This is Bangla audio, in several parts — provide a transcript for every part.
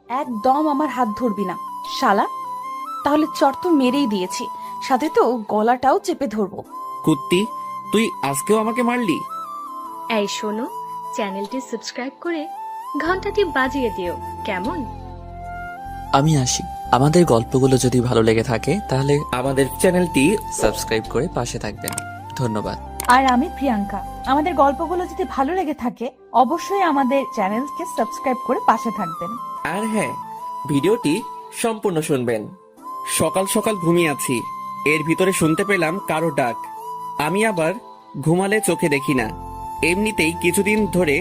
একদম আমার হাত ধরবি না শালা। তাহলে চর তো মেরেই দিয়েছি, সাথে তো গলাটাও চেপে ধরবো। কুত্তি, তুই আজকেও আমাকে মারলি? এই শোনো, চ্যানেলটি সাবস্ক্রাইব করে ঘন্টাটি বাজিয়ে দিও কেমন। আমি আসি। আমাদের গল্পগুলো যদি ভালো লেগে থাকে তাহলে আমাদের চ্যানেলটি সাবস্ক্রাইব করে পাশে থাকবেন। ধন্যবাদ। আর আমি প্রিয়াঙ্কা। আমাদের গল্পগুলো যদি ভালো লেগে থাকে অবশ্যই আমাদের চ্যানেলকে সাবস্ক্রাইব করে পাশে থাকবেন। আর হ্যাঁ, ভিডিওটি সম্পূর্ণ শুনবেন। সকাল সকাল ঘুমিয়ে আছি, এর ভিতরে শুনতে পেলাম কারো ডাক। আমি আবার ঘুমালে চোখে দেখি না। এমনিতেই কিছুদিন ধরে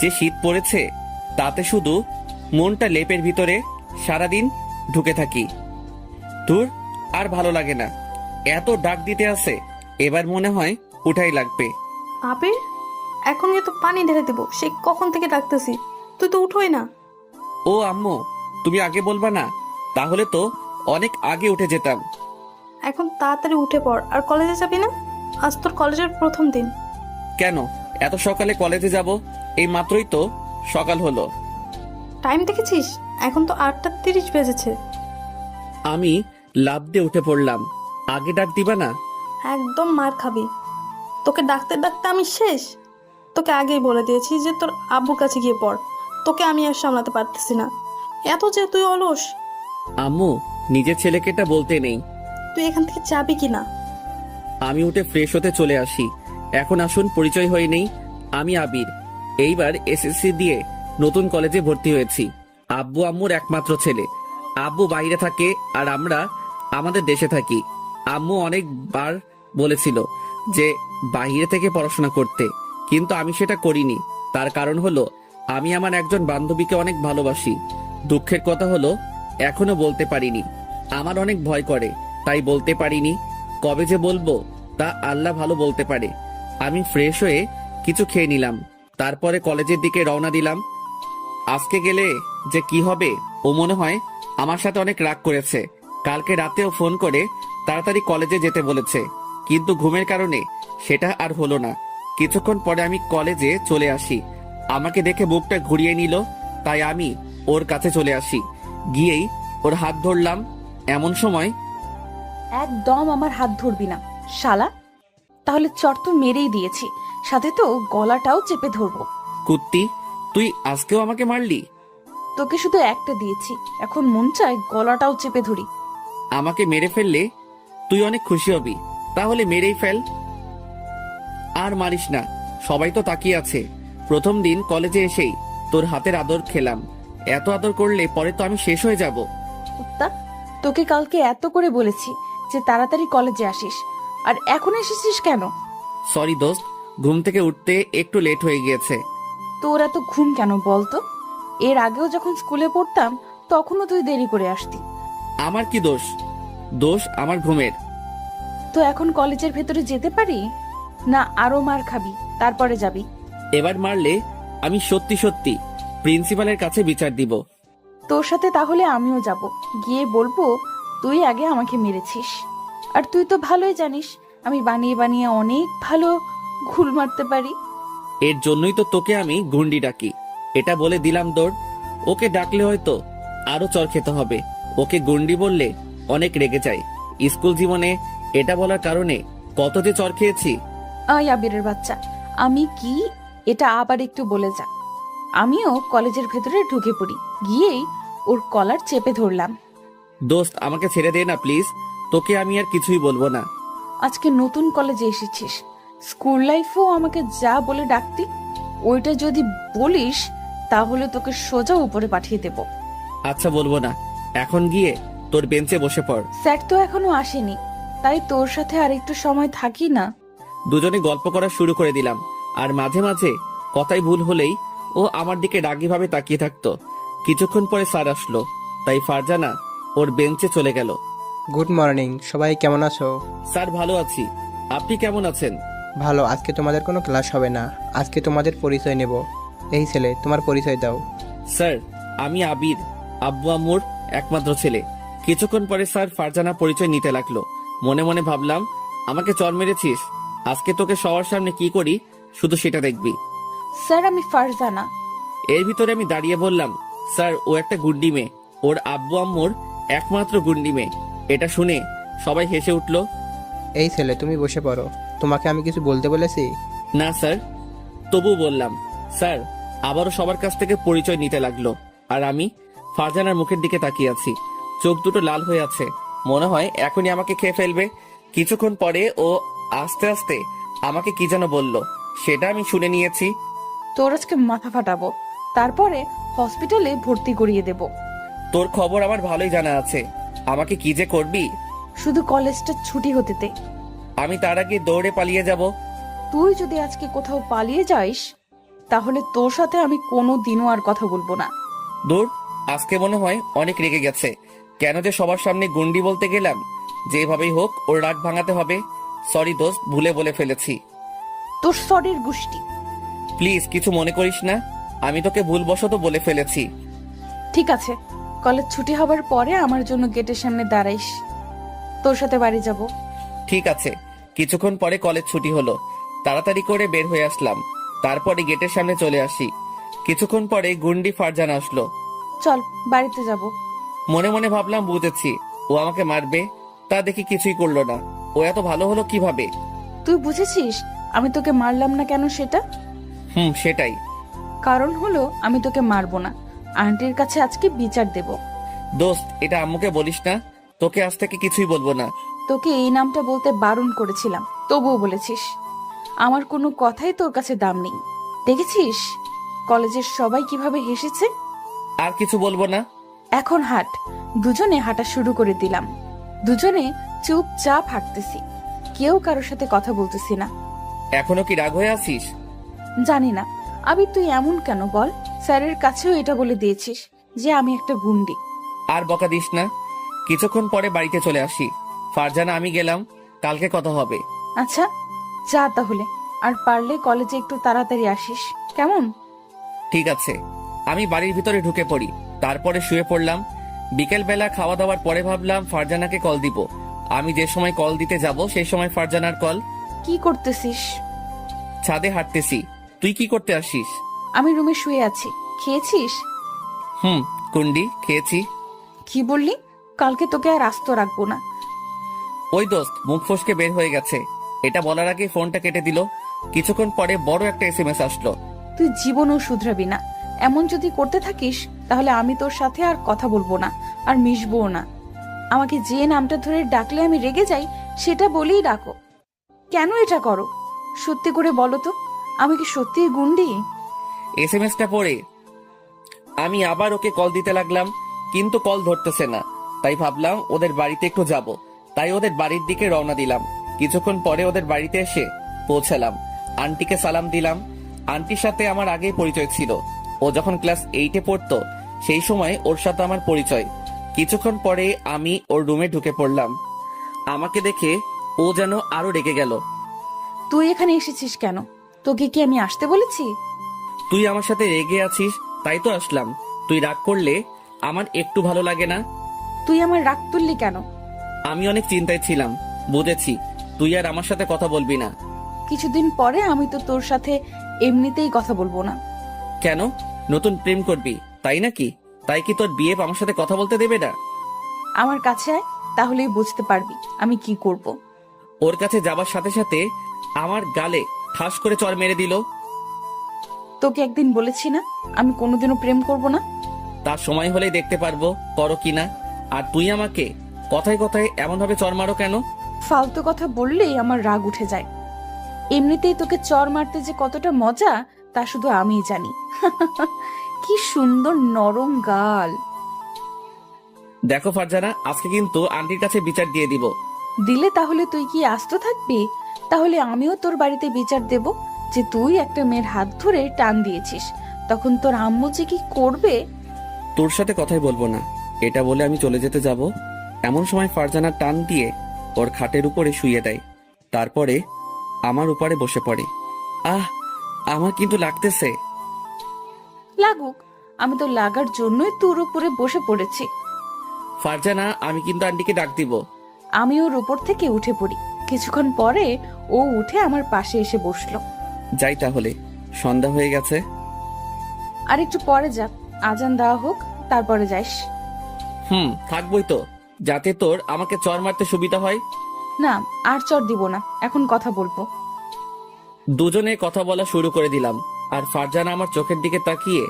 যে শীত পড়েছে তাতে শুধু মনটা লেপের ভিতরে সারাদিন ঢুকে থাকি। দূর, আর ভালো লাগে না। এত ডাক দিতে আছে, এবার মনে হয় উঠাই লাগবে। আবির, এখন গিয়ে তো পানি ঢেলে দেবো, সে কখন থেকে ডাকতেছি, তুই তো উঠোই না। ও আম্মু, তুমি আগে বলবা না? তাহলে তো অনেক আগে উঠে যেতাম। এখন তাড়াতাড়ি উঠে পড়, আর কলেজে যাবি না? আজ তোর কলেজের প্রথম দিন। কেন এত সকালে কলেজে যাব? এই মাত্রই তো সকাল হলো। টাইম দেখেছিস? এখন তো 8:30 বেজেছে। আমি লাফ দিয়ে উঠে পড়লাম। আগে ডাক দিবা না? একদম মার খাবি। তোকে ডাকতে ডাকতে আমি শেষ। তোকে আগেই বলে দিয়েছি যে তোর আব্বুর কাছে গিয়ে পড়। তোকে আমি আর সামলাতে পারতেছি না, এত যে তুই অলস। আম্মু, নিজের ছেলেকে এটা বলতে নেই। তুই এখান থেকে যাবি কি না? আমি উঠে ফ্রেশ হতে চলে আসি। এখন আসুন পরিচয় হয়ে নেই। আমি আবির। এইবার এসএসসি দিয়ে নতুন কলেজে ভর্তি হয়েছি। আব্বু আম্মুর একমাত্র ছেলে। আব্বু বাইরে থাকে আর আমরা আমাদের দেশে থাকি। আম্মু অনেকবার বলেছিল যে বাইরে থেকে পড়াশোনা করতে, কিন্তু আমি সেটা করিনি। তার কারণ হলো আমি আমার একজন বান্ধবীকে অনেক ভালোবাসি। দুঃখের কথা হলো এখনো বলতে পারিনি। আমার অনেক ভয় করে, তাই বলতে পারিনি। কবে যে বলবো তা আল্লাহ ভালো বলতে পারে। আমি ফ্রেশ হয়ে কিছু খেয়ে নিলাম, তারপরে কলেজের দিকে রওনা দিলাম। আজকে গেলে যে কি হবে, ও মনে হয় আমার সাথে অনেক রাগ করেছে। কালকে রাতেও ফোন করে তাড়াতাড়ি কলেজে যেতে বলেছে, কিন্তু ঘুমের কারণে সেটা আর হলো না। কিছুক্ষণ পরে আমি কলেজে চলে আসি। আমাকে দেখে বুকটা ঘুরিয়ে নিল, তাই আমি ওর কাছে চলে আসি। গিয়েই ওর হাত ধরলাম। এমন সময় একদম আমার হাত ধরবি না শালা। তাহলে চর তো মেরেই দিয়েছি, সাথে তো গলাটাও চেপে ধরবো। কুত্তি, তুই আজকেও আমাকে মারলি? তোকে শুধু একটা দিয়েছি, এখন মন চায় গলাটাও চেপে ধরি। আমাকে মেরে ফেললে তুই অনেক খুশি হবি, তাহলে মেরেই ফেল। আর মারিস না, সবাই তো তাকিয়ে আছে। প্রথম দিন কলেজে এসেই তোর হাতের আদর খেলাম। এত আদর করলে পরে তো আমি শেষ হয়ে যাব। কুত্তা, তোকে কালকে এত করে বলেছি যে তাড়াতাড়ি কলেজে আসিস, আর এখন এসেছিস কেন? সরি দোস্ত, ঘুম থেকে উঠতে একটু লেট হয়ে গিয়েছে। তোর এত ঘুম কেন বলতো? এর আগেও যখন স্কুলে পড়তাম তখনও তুই দেরি করে আসতি। আমার কি দোষ? দোষ আমার ঘুমের। তো এখন কলেজের ভেতরে যেতে পারি না? আরো মার খাবি, তারপরে যাবি। এবার মারলে আমি সত্যি সত্যি প্রিন্সিপালের কাছে বিচার দিব। তোর সাথে তাহলে আমিও যাব, গিয়ে বলবো তুই আগে আমাকে মেরেছিস। আর তুই তো ভালোই জানিস আমি বানিয়ে বানিয়ে অনেক ভালো ঘুল মারতে পারি। এর জন্যই তো তোকে আমি গুন্ডি ডাকি। এটা বলে দিলাম দৌড়। ওকে ডাকলে হয়তো আরো চর খেতে হবে। ওকে গুন্ডি বললে অনেক রেগে যায়। স্কুল জীবনে এটা বলার কারণে কত যে চর খেয়েছি। আয় আবিরের বাচ্চা, আমি কি এটা আবার একটু বলে যা। আমিও কলেজের ভেতরে ঢুকে পড়ি, গিয়েই ওর কলার চেপে ধরলাম। দোস্ত, আমাকে ছেড়ে দে না প্লিজ। তোকে আমি আর কিছুই বলবো না। আজকে নতুন কলেজে এসেছিস, স্কুল লাইফেও আমাকে যা বলে ডাকতি, ওইটা যদি বলিস তাহলে তোকে সোজা উপরে পাঠিয়ে দেব। আচ্ছা, বলবো না। এখন গিয়ে তোর বেঞ্চে বসে পড়। স্যার তো এখনো আসেনি, তাই তোর সাথে আর একটু সময় থাকি না। দুজনে গল্প করা শুরু করে দিলাম। আর মাঝে মাঝে কথাই ভুল হলেই ও আমার দিকে রাগীভাবে তাকিয়ে থাকতো। কিছুক্ষণ পরে স্যার আসলো, তাই ফারজানা ওর বেঞ্চে চলে গেল। গুড মর্নিং, সবাই কেমন আছো? স্যার, ভালো আছি। আপনি কেমন আছেন? ভালো। আজকে তোমাদের কোনো ক্লাস হবে না, আজকে তোমাদের পরিচয় নেব। এই ছেলে, তোমার পরিচয় দাও। স্যার, আমি আবির, আব্বু আম্মুর একমাত্র ছেলে। কিছুক্ষণ পরে স্যার ফারজানা পরিচয় নিতে লাগলো। মনে মনে ভাবলাম, আমাকে চর মেরেছিস, আজকে তোকে সবার সামনে কি করি শুধু সেটা দেখবি। স্যার, আমি ফারজানা। এর ভিতরে আমি দাঁড়িয়ে বললাম, স্যার ও একটা গুন্ডি মেয়ে, ওর আব্বু আম্মুর একমাত্র গুন্ডি মেয়ে। এটা শুনে সবাই হেসে উঠল। এই ছেলে, তুমি বসে পড়ো। তোমাকে আমি কিছু বলতে বলেছি? না স্যার, তবু বললাম। স্যার আবারও সবার কাছ থেকে পরিচয় নিতে লাগলো, আর আমি ফারজানার মুখের দিকে তাকিয়ে আছি। চোখ দুটো লাল হয়ে আছে, মনে হয় এখনই আমাকে খেয়ে ফেলবে। কিছুক্ষণ পরে ও আস্তে আস্তে আমাকে কি যেন বলল, সেটা আমি শুনে নিয়েছি। তোর আজকে মাথা ফাটাবো, তারপরে হসপিটালে ভর্তি করিয়ে দেব। তোর খবর আমার ভালোই জানা আছে, আমাকে কি যে করবি। শুধু কলেজটা ছুটি হতে দে। আমি তার আগে দৌড়ে পালিয়ে যাব। তুই যদি আজকে কোথাও পালিয়ে যাস, তাহলে তোর সাথে আমি কোনো দিনও আর কথা বলবো না। দূর, আজকে মনে হয় অনেক রেগে গেছে। কেন যে সবার সামনে গুন্ডি বলতে গেলাম। যেভাবেই হোক ওর রাগ ভাঙাতে হবে। সরি দোস্ত, ভুলে বলে ফেলেছি। তোর সরির গুষ্টি। প্লিজ কিছু মনে করিস না, আমি তোকে ভুলবশত বলে ফেলেছি। ঠিক আছে, কলেজ ছুটি হবার পরে আমার জন্য গেটের সামনে দাঁড়াইস, তোর সাথে বাড়ি যাব। ঠিক আছে। কিছুক্ষণ পরে কলেজ ছুটি হলো, তাড়াতাড়ি করে বের হয়ে আসলাম। তারপরে গেটের সামনে চলে আসি। কিছুক্ষণ পরে গুন্ডি ফারজানা আসলো। চল বাড়িতে যাব। মনে মনে ভাবলাম বুঝেছি ও আমাকে মারবে, তা দেখি কিছুই করলো না। ও এত ভালো হলো কিভাবে? তুই বুঝেছিস আমি তোকে মারলাম না কেন সেটা? সেটাই। কারণ হলো আমি তোকে মারবো না, আন্টির কাছে আজকে বিচার দেব। দোস্ত এটা আম্মুকে বলিস না, তোকে আজ থেকে কিছুই বলবো না। তোকে এই নামটা বলতে বারণ করেছিলাম, তবুও বলেছিস। আমার কোনো কথাই তোর কাছে দাম নেই। দেখেছিস কলেজের সবাই কিভাবে হেসেছে। আর কিছু বলবো না। এখন হাঁট। দুজনে হাঁটা শুরু করে দিলাম। দুজনে চুপচাপ হাঁটতেছি, কেউ কারোর সাথে কথা বলতেছি না। এখনো কি রাগ হয়ে আছিস? জানি না আবির, তুই এমন কেন বল? স্যারের কাছেও এটা বলে দিয়েছিস যে আমি একটা গুন্ডি। আর বকা দিস না। কিছুক্ষণ পরে বাড়িতে চলে আসি। ফারজানা আমি গেলাম, কালকে কথা হবে। আচ্ছা যা তাহলে, আর পারলে কলেজে একটু তাড়াতাড়ি আসিস, কেমন? ঠিক আছে। আমি বাড়ির ভিতরে ঢুকে পড়ি, তারপরে শুয়ে পড়লাম। বিকেল বেলা খাওয়া দাওয়ার পরে ভাবলাম ফারজানাকে কল দিব। আমি যে সময় কল দিতে যাব সেই সময় ফারজানার কল। কি করতেছিস? ছাদে হাঁটতেছি। তুই কি করতে আসিস? আমি রুমে শুয়ে আছি। খেয়েছিস? কুন্ডি খেয়েছি। কি বললি? কালকে তোকে আর আস্ত রাখবো না। ওই দোস্ত মুখ ফসকে বের হয়ে গেছে। এটা বলার আগে ফোনটা কেটে দিল। কিছুক্ষণ পরে বড় একটা এসএমএস আসলো। তুই জীবনও শুধরাবি না। এমন যদি করতে থাকিস তাহলে আমি তোর সাথে আর কথা বলবো না, আর মিশবো না। আমাকে যে নামটা ধরে ডাকলে আমি রেগে যাই, সেটা বলেই ডাকো। কেন এটা করো? সত্যি করে বলো তো, আমি কি সত্যিই গুন্ডি? এসএমএসটা পড়ে আমি আবার ওকে কল দিতে লাগলাম, কিন্তু কল ধরতেছে না। তাই ভাবলাম ওদের বাড়িতে একটু যাব। তাই ওদের বাড়ির দিকে রওনা দিলাম। কিছুক্ষণ পরে ওদের বাড়িতে এসে পৌঁছালাম। আন্টিকে সালাম দিলাম। আন্টির সাথে আমার আগেই পরিচয় ছিল। ও যখন ক্লাস 8-এ পড়তো সেই সময় ওর সাথে আমার পরিচয়। কিছুক্ষণ পরে আমি ওর রুমে ঢুকে পড়লাম। আমাকে দেখে ও যেন আরো রেগে গেল। তুই এখানে এসেছিস কেন? তোকে কি আমি আসতে বলেছি? তুই আমার সাথে রেগে আছিস তাই তো আসলাম। তুই রাগ করলে আমার একটু ভালো লাগে না। তুই আমার রাগ তুললি কেন? আমি অনেক চিন্তায় ছিলাম। বুঝেছি তুই আর আমার সাথে কথা বলবি না। কিছুদিন পরে আমি তো তোর সাথে এমনিতেই কথা বলবো না। কেন? নতুন প্রেম করবি তাই নাকি? তাই কি তোর বিয়ে আমার সাথে কথা বলতে দেবে না? আমার কাছে আয়, তাহলেই বুঝতে পারবি আমি কি করব। ওর কাছে যাবার সাথে সাথে আমার গালে ঠাস করে চড় মেরে দিল। তোকে একদিন বলেছি না আমি কোনোদিনও প্রেম করব না? তার সময় হলেই দেখতে পারবো করো কিনা। আর তুই আমাকে কথায় কথায় এমন ভাবে চড় মারো কেন? ফালতু কথা বললেই আমার রাগ উঠে যায়। এমনিতেই তোকে চর মারতে যে কতটা মজা তা শুধু আমিই জানি। কি সুন্দর নরম গাল। দেখো ফারজানা, আজকে কিন্তু আন্টির কাছে বিচার দিয়ে দিব। দিলে তাহলে তুই কি আস্ত থাকবি? তাহলে আমিও তোর বাড়িতে বিচার দেব যে তুই একটা মেয়ের হাত ধরে টান দিয়েছিস। তখন তোর আম্মু যে কি করবে। তোর সাথে কথাই বলবো না, এটা বলে আমি চলে যেতে যাব। এমন সময় ফারজানা টান দিয়ে ওর খাটের উপরে শুইয়ে দেয়। তারপরে আমার উপরে বসে পড়ে। আমার কিন্তু লাগতেছে। লাগুক, আমি তো লাগার জন্যই তোর উপরে বসে পড়েছি। ফারজানা আমি কিন্তু আন্টিকে ডাক দিব। আমি ওর উপর থেকে উঠে পড়ি। কিছুক্ষণ পরে ও উঠে আমার পাশে এসে বসলো। যাই তাহলে, সন্ধ্যা হয়ে গেছে। আর একটু পরে যা, আজান দেওয়া হোক, তারপরে যাইস। থাকবই তো, যাতে তোর আমাকে চর মারতে সুবিধা হয়। না, আর চর দিব না, এখন কথা বলবো। দুজনে কথা বলা শুরু করে দিলাম, আর ফারজানা আমার চোখের দিকে তাকিয়ে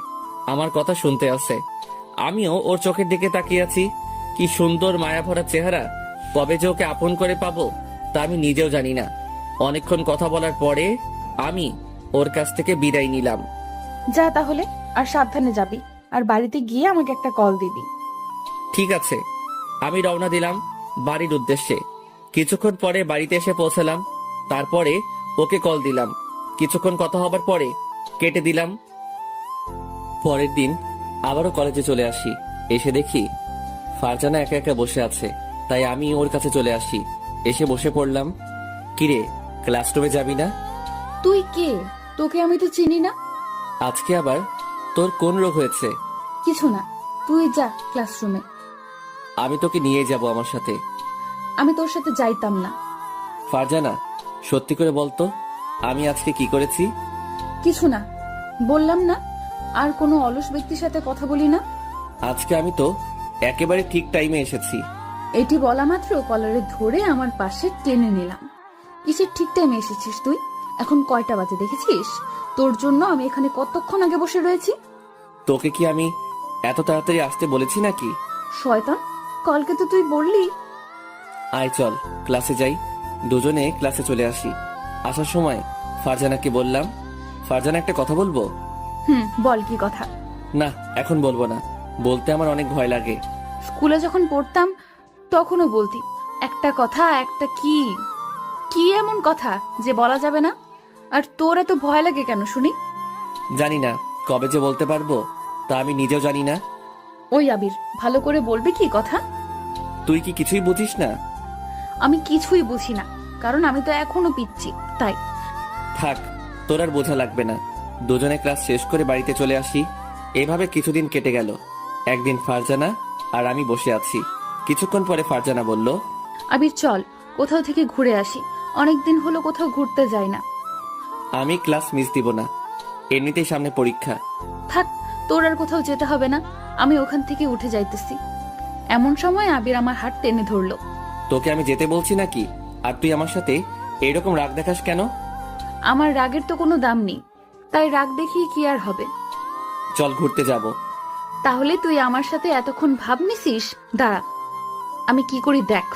আমার কথা শুনতে আছে। আমিও ওর চোখের দিকে তাকিয়ে আছি। কি সুন্দর মায়াভরা চেহারা, কবে যে ওকে আপন করে পাবো তা আমি নিজেও জানি না। অনেকক্ষণ কথা বলার পরে আমি ওর কাছ থেকে বিদায় নিলাম। যা তাহলে, আর সাবধানে যাবি, আর বাড়িতে গিয়ে আমাকে একটা কল দিবি। ঠিক আছে। আমি রওনা দিলাম বাড়ির উদ্দেশ্যে। কিছুক্ষণ পরে বাড়িতে এসে পৌঁছালাম। তারপরে ওকে কল দিলাম। কিছুক্ষণ কথা হবার পরে কেটে দিলাম। পরের দিন আবারও কলেজে চলে আসি। এসে দেখি ফারজানা একা একা বসে আছে, তাই আমি ওর কাছে চলে আসি। এসে বসে পড়লাম। কিরে, ক্লাসরুমে যাবি না? তুই কে? তোকে আমি তো চিনি না। আজকে আবার তোর কোন রোগ হয়েছে? কিছু না, তুই যা ক্লাসরুমে। আমি তোকে নিয়ে যাব আমার সাথে। আমি তোর সাথে যাইতাম না। ফারজানা, সত্যি করে বলতো আমি আজকে কি করেছি? কিছু না, বললাম না আর কোনো অলস ব্যক্তির সাথে কথা বলি না। আজকে আমি তো একেবারে ঠিক টাইমে এসেছি। এটি বলা মাত্র কলারে ধরে আমার পাশে টেনে নিলাম। কিসের ঠিক টাইমে এসেছিস তুই? এখন কয়টা বাজে দেখেছিস? তোর জন্য আমি এখানে কতক্ষণ আগে বসে রয়েছি। তোকে কি আমি এত তাড়াতাড়ি আসতে বলেছি নাকি? শয়তান, কলকে তো তুই বললি। আয় চল ক্লাসে যাই। দুজনে ক্লাসে চলে আসি। আসার সময় ফারজানাকে বললাম, ফারজানা একটা কথা বলবো। বল, কি কথা? না, এখন বলবো না, বলতে আমার অনেক ভয় লাগে। স্কুলে যখন পড়তাম তখনও বলতি একটা কথা, একটা কি কি এমন কথা যে বলা যাবে না? আর তোর এত ভয় লাগে কেন শুনি? জানি না কবে যে বলতে পারবো, তা আমি নিজেও জানি না। ওই আবির, ভালো করে বলবি কি কথা? তুই কি কিছুই বুঝিস না? আমি কিছুই বুঝি না, কারণ আমি তো এখনো পিচ্ছি, তাই। থাক, তোর আর বোঝা লাগবে না। দুজনে ক্লাস শেষ করে বাড়িতে চলে আসি। এভাবে কিছুদিন কেটে গেল। একদিন ফারজানা আর আমি বসে আছি। কিছুক্ষণ পরে ফারজানা বলল, আবির চল কোথাও থেকে ঘুরে আসি, অনেকদিন হলো কোথাও ঘুরতে যাই না। আমি ক্লাস মিস দিব না, এমনিতেই সামনে পরীক্ষা। থাক, তোর আর কোথাও যেতে হবে না, আমি ওখান থেকে উঠে যাইতেছি। এমন সময় আবির আমার হাত টেনে ধরলো। তোকে আমি যেতে বলছি নাকি, আর তুই আমার সাথে এরকম রাগ দেখাস কেন? আমার রাগের তো কোনো দাম নেই, তাই রাগ দেখিয়ে কি আর হবে? চল ঘুরতে যাব। তাহলে তুই আমার সাথে এতক্ষণ ভাব নিছিস? দাঁড়া, আমি কি করি দেখ।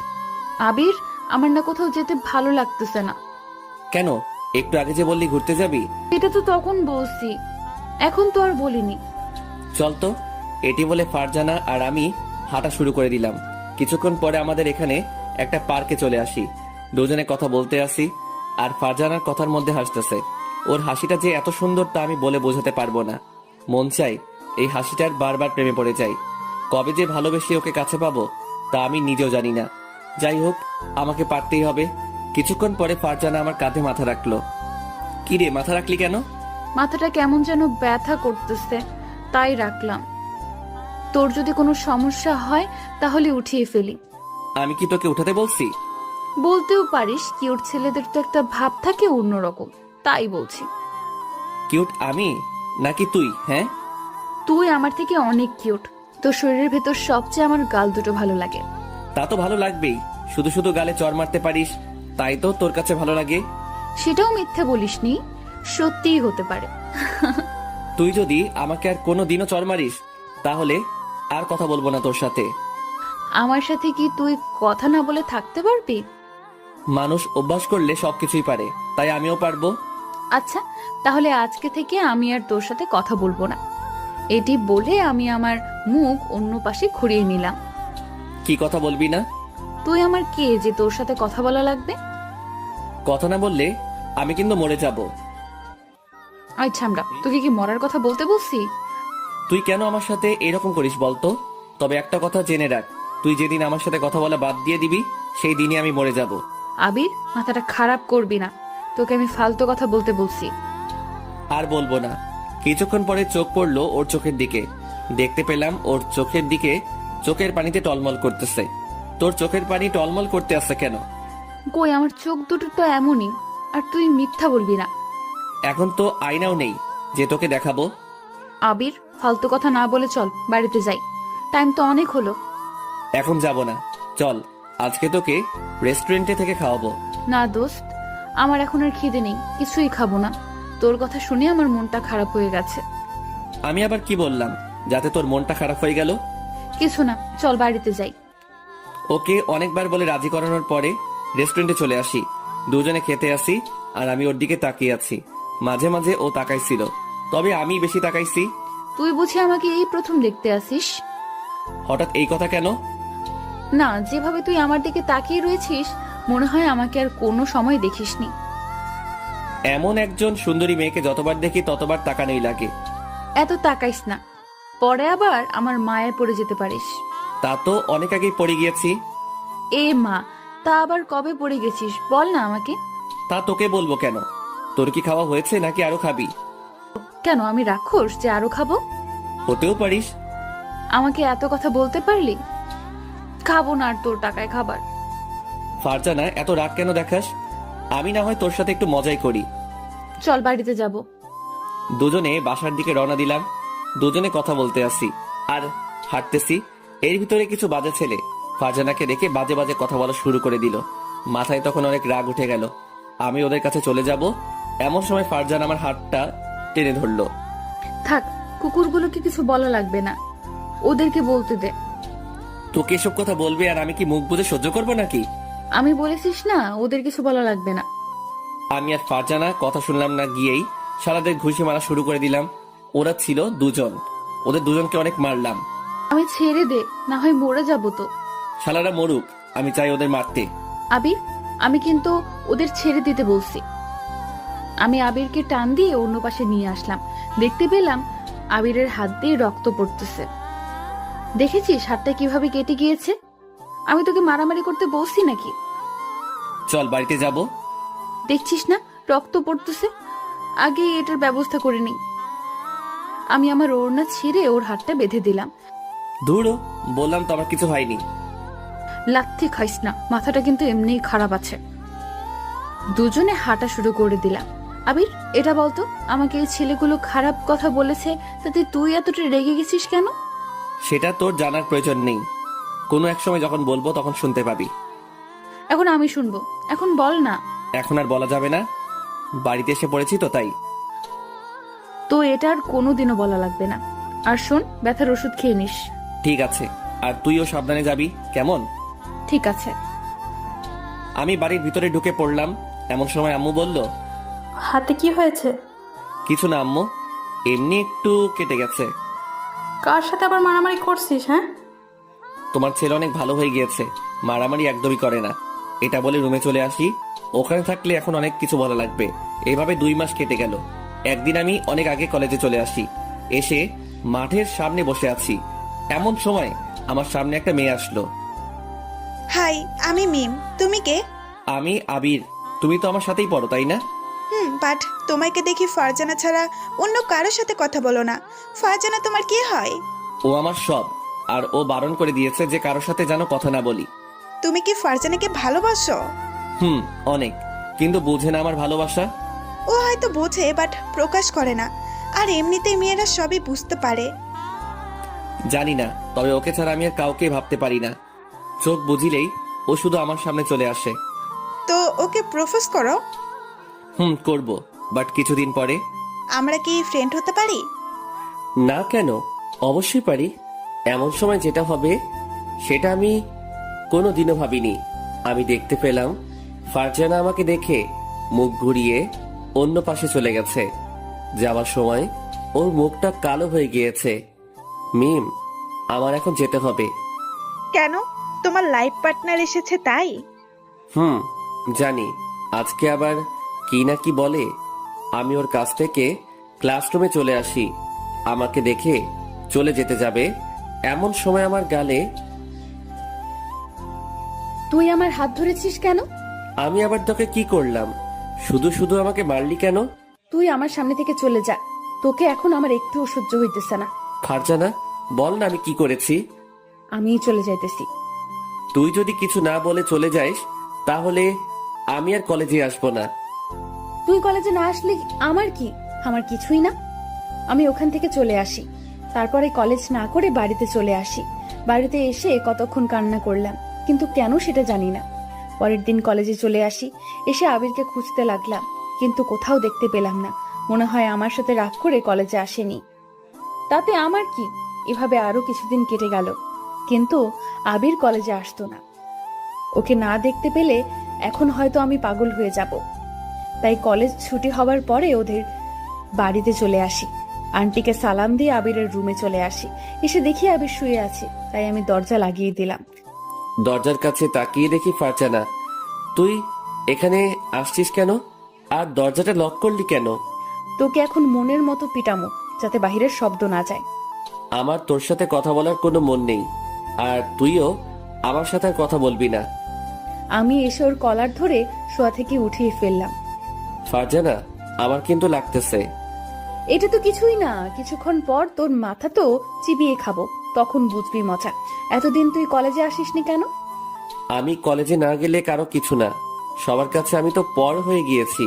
আবির, আমার না কোথাও যেতে ভালো লাগতেছে না। কেন? একটু আগে যে বললি ঘুরতে যাবি। এটা তো তখন বলছি, এখন তো আর বলিনি। চল তো। এটি বলে ফারজানা আর আমি হাঁটা শুরু করে দিলাম। কিছুক্ষণ পরে আমাদের এখানে একটা পার্কে চলে আসি। দুজনে কথা বলতে আসি, আর ফারজানার কথার মধ্যে হাসতেছে। ওর হাসিটা যে এত সুন্দর তা আমি বলে বোঝাতে পারবো না। মন চাই এই হাসিটার বারবার প্রেমে পড়ে যাই। কবে যে ভালোবেসে ওকে কাছে পাবো তা আমি নিজেও জানি না। যাই হোক, আমাকে পারতেই হবে। কিছুক্ষণ পরে ফারজানা আমার কাঁধে মাথা রাখলো। কি রে, মাথা রাখলি কেন? মাথাটা কেমন যেন ব্যথা করতেছে, তাই রাখলাম। তোর যদি কোনো সমস্যা হয় তাহলে উঠিয়ে ফেলি। আমি কি তোকে উঠাতে বলছি? বলতেও পারিস, কিউট ছেলেদের তো একটা ভাব থাকে অন্যরকম, তাই বলছি। কিউট আমি নাকি তুই? হ্যাঁ, তুই আমার থেকে অনেক কিউট। তোর শরীরের ভেতর সবচেয়ে আমার গাল দুটো ভালো লাগে। তা তো ভালো লাগবেই। শুধু শুধু গালে চড় মারতে পারিস, তাই তো তোর কাছে ভালো লাগে। সেটাও মিথ্যে বলিসনি, সত্যিই হতে পারে। তুই যদি আমাকে আর কোনো দিনও চড় মারিস তাহলে আর কথা বলবো না তোর সাথে। আমার সাথে কি তুই কথা না বলে থাকতে পারবি? মানুষ অভ্যাস করলে সবকিছুই পারে, তাই আমিও পারবো। আচ্ছা, তাহলে আজকে থেকে আমি আর তোর সাথে কথা বলবো না। এটি বলে আমি আমার মুখ অন্য পাশে ঘুরিয়ে নিলাম। কি কথা বলবি না? তুই আমার কে যে তোর সাথে কথা বলা লাগবে? কথা না বললে আমি কিন্তু মরে যাব। আচ্ছা, আমরা তোকে কি মরার কথা বলতে বলছি? তুই কেন আমার সাথে এরকম করিস বলতো? তবে একটা কথা জেনে রাখ, তুই যেদিন আমার সাথে কথা বলা বাদ দিয়ে দিবি সেই দিনই আমি মরে যাব। আবির, মাথাটা খারাপ করবি না, তোকে আমি ফালতু কথা বলতে বলছি। আর বলবো না। কিছুক্ষণ পরে চোখ পড়লো ওর চোখের দিকে। দেখতে পেলাম ওর চোখের দিকে চোখের পানিতে টলমল করতেছে। তোর চোখের পানি টলমল করতে আসছে কেন? কই, আমার চোখ দুটো তো এমনই, আর তুই মিথ্যা বলবি না। এখন তো আয়নাও নেই যে তোকে দেখাবো। আবির, ফালতু কথা না বলে চল বাড়িতে যাই, টাইম তো অনেক হলো। এখন যাব না, চল আজকে তোকে রেস্টুরেন্টে থেকে খাওয়াবো। না দোস্ত, আমার এখন আর খিদে নেই, কিছুই খাবো না। তোর কথা শুনে আমার মনটা খারাপ হয়ে গেছে। আমি আবার কি বললাম যাতে তোর মনটা খারাপ হয়ে গেল? কিছু না, চল বাড়িতে যাই। ওকে অনেকবার বলে রাজি করানোর পরে রেস্টুরেন্টে চলে আসি। দুজনে খেতে আসি আর আমি ওর দিকে তাকিয়ে আছি। মাঝে মাঝে ও তাকাইছিল, তবে আমি বেশি তাকাইছি। তুই বুঝি আমাকে এই প্রথম দেখতে আসিস? হঠাৎ এই কথা কেন? না, যেভাবে তুই আমার দিকে তাকিয়ে রয়েছিস মনে হয় আমাকে আর কোনো সময় দেখিসনি। এমন একজন সুন্দরী মেয়েকে যতবার দেখি ততবার তাকানোই লাগে। এত তাকাইস না, পরে আবার আমার মায়ে পড়ে যেতে পারিস। তা তো অনেক আগেই পড়ে গিয়েছি। এ মা, তা আবার কবে পড়ে গেছিস বল না আমাকে। তা তোকে বলবো কেন? তোর কি খাওয়া হয়েছে নাকি আরো খাবি? কেন, আমি রাক্ষস যে আরো খাবো? হতেও পারিস। আমাকে এত কথা বলতে পারলি? খাবো না আর তোর টাকায় খাবার। ফারজানা, এত রাগ কেন দেখাস? আমি না হয় তোর সাথে একটু মজাই করি। চল বাড়িতে যাব। দুজনে বাসার দিকে রওনা দিলাম। দুজনে কথা বলতে আসি আর হাঁটতেছি। এর ভিতরে কিছু বাজে ছেলে ফারজানাকে দেখে বাজে বাজে কথা বলা শুরু করে দিল। মাথায় তখন অনেক রাগ উঠে গেল। আমি ওদের কাছে চলে যাব, এমন সময় ফারজানা আমার হাতটা টেনে ধরলো। থাক, কুকুরগুলোকে কিছু বলা লাগবে না, ওদেরকে বলতে দে। তোকে এসব কথা বলবে আর আমি কি মুখ বুজে সহ্য করবো নাকি? আমি বলেছিস না ওদের কিছু বলা লাগবে না। আমি আর ফারজানা কথা শুনলাম না, গিয়েই সারাদের ঘুষি মারা শুরু করে দিলাম। ওরা ছিল দুজন, ওদের দুজনকে অনেক মারলাম। আমি ছেড়ে দে, না হয় মরে যাব তো। শালারা মরুক, আমি চাই ওদের মারতে। আবির, আমি কিন্তু ওদের ছেড়ে দিতে বলছি। আমি আবিরকে টান দিয়ে অন্য পাশে নিয়ে আসলাম। দেখতে পেলাম আবিরের হাত দিয়ে রক্ত পড়তেছে। দেখেছিস হাতটা কিভাবে কেটে গিয়েছে? আমি তোকে মারামারি করতে বলছি নাকি? চল বাড়িতে যাব। দেখছিস না রক্ত পড়তেছে, আগে এটার ব্যবস্থা করে নিই। আমি আমার ওড়না ছিঁড়ে ওর হাতটা বেঁধে দিলাম। ধুরো, বললাম তো আমার কিছু হয়নি। লাথি খাইস না, মাথাটা কিন্তু এমনিই খারাপ আছে। দুজনে হাঁটা শুরু করে দিলাম। আবির, এটা বলতো, আমাকে এই ছেলেগুলো খারাপ কথা বলেছে, তাতে তুই এতটা রেগে গেছিস কেন? সেটা তোর জানার প্রয়োজন নেই। কোনো এক সময় যখন বলবো তখন শুনতে পাবি। এখন আমি শুনবো, এখন বল না। এখন আর বলা যাবে না, বাড়িতে এসে পড়েছি তো তাই। তো এটা আর কোনোদিনও বলা লাগবে না। আর শোন, ব্যথার ওষুধ খেয়ে নিস। ঠিক আছে, আর তুইও সাবধানে যাবি, কেমন? ঠিক আছে। আমি বাড়ির ভিতরে ঢুকে পড়লাম। এমন সময় আম্মু বলল, হাতে কি হয়েছে? কিছু না আম্মু, এমনি একটু কেটে গেছে। কার সাথে আবার মারামারি করছিস? হ্যাঁ, তোমার ছেলে অনেক ভালো হয়ে গিয়েছে, মারামারি একদমই করে না। এটা বলে রুমে চলে আসি। ওখানে থাকলে এখন অনেক কিছু বলা লাগবে। এভাবে 2 মাস কেটে গেল। একদিন আমি অনেক আগে কলেজে চলে আসি। এসে মাঠের সামনে বসে আছি, এমন সময় আমার সামনে একটা মেয়ে আসলো। হাই, আমি মিম। তুমি কে? আমি আবির। তুমি তো আমার সাথেই পড়ো, তাই না? বাট তোমাকে দেখি ফারজানা ছাড়া অন্য কারোর সাথে কথা বলো না। ফারজানা তোমার কি হয়? ও আমার সব, আর ও বারণ করে দিয়েছে যে কারোর সাথে যেন কথা না বলি। তুমি কি ফারজানাকে ভালোবাসো? অনেক, কিন্তু বুঝে না আমার ভালোবাসা। ও হয়তো বোঝে, বাট প্রকাশ করে না। আর এমনিতেই মেয়েরা সবই বুঝতে পারে। জানি না, তবে ওকে ছাড়া আমি আর কাউকে ভাবতে পারি না। চোখ বুঝিলেই ও শুধু আমার সামনে চলে আসে। তো ওকে প্রপোজ করো। করব, বাট কিছুদিন পরে। আমরা কি ফ্রেন্ড হতে পারি? না কেন, অবশ্যই পারি। এমন সময় যেটা হবে সেটা আমি কোনো দিনও ভাবিনি। আমি দেখতে পেলাম ফারজানা আমাকে দেখে মুখ ঘুরিয়ে অন্য পাশে চলে গেছে। যাওয়ার সময় ওর মুখটা কালো হয়ে গিয়েছে। মিম, আমার এখন যেতে হবে। কেন? তোমার লাইফ পার্টনার এসেছে তাই? জানি, আজকে আবার কি না কি বলে। আমি ওর কাছ থেকে ক্লাসরুমে চলে আসি। আমাকে দেখে চলে যেতে যাবে, এমন সময় আমার গালে। তুই আমার হাত ধরেছিস কেন? আমি আবার তোকে কি করলাম? শুধু শুধু আমাকে মারলি কেন? তুই আমার সামনে থেকে চলে যা, তোকে এখন আমার একটুও সহ্য হইতেছে না। ফারজানা, বল না আমি কি করেছি? আমিই চলে যাইতেছি। তুই যদি কিছু না বলে চলে যাইস তাহলে আমি আর কলেজে আসবো না। তুই কলেজে না আসলে আমার কি? আমার কিছুই না। আমি ওখান থেকে চলে আসি। তারপরে কলেজ না করে বাড়িতে চলে আসি। বাড়িতে এসে কতক্ষণ কান্না করলাম, কিন্তু কেন সেটা জানি না। পরের দিন কলেজে চলে আসি। এসে আবিরকে খুঁজতে লাগলাম, কিন্তু কোথাও দেখতে পেলাম না। মনে হয় আমার সাথে রাগ করে কলেজে আসেনি। তাতে আমার কি? এভাবে আরো কিছুদিন কেটে গেল, কিন্তু আবির কলেজে আসতো না। ওকে না দেখতে পেলে এখন হয়তো আমি পাগল হয়ে যাব। তাই কলেজ ছুটি হবার পরে ওদের বাড়িতে চলে আসি। আন্টিকে সালাম দিয়ে আবিরের রুমে চলে আসি। এসে দেখি আবির শুয়ে আছে, তাই আমি দরজা লাগিয়ে দিলাম। দরজার কাছে তাকিয়ে দেখি ফারজানা। তুই এখানে আসছিস কেন? আর দরজাটা লক করলি কেন? তোকে এখন মনের মতো পিটামো, যাতে বাহিরের শব্দ না যায়। আমার তোর সাথে কথা বলার কোনো মন নেই, আর তুইও আমার সাথে আর কথা বলবি না। আমি এসে ওর কলার ধরে শোয়া থেকে উঠিয়ে ফেললাম। ফারজানা, আমার কিন্তু লাগতেছে। এটা তো কিছুই না, কিছুক্ষণ পর তোর মাথা তো চিবিয়ে খাবো, তখন বুঝবি মজা। এতদিন তুই কলেজে আসিসনি কেন? আমি কলেজে না গেলে কারো কিছু না, সবার কাছে আমি তো পর হয়ে গিয়েছি।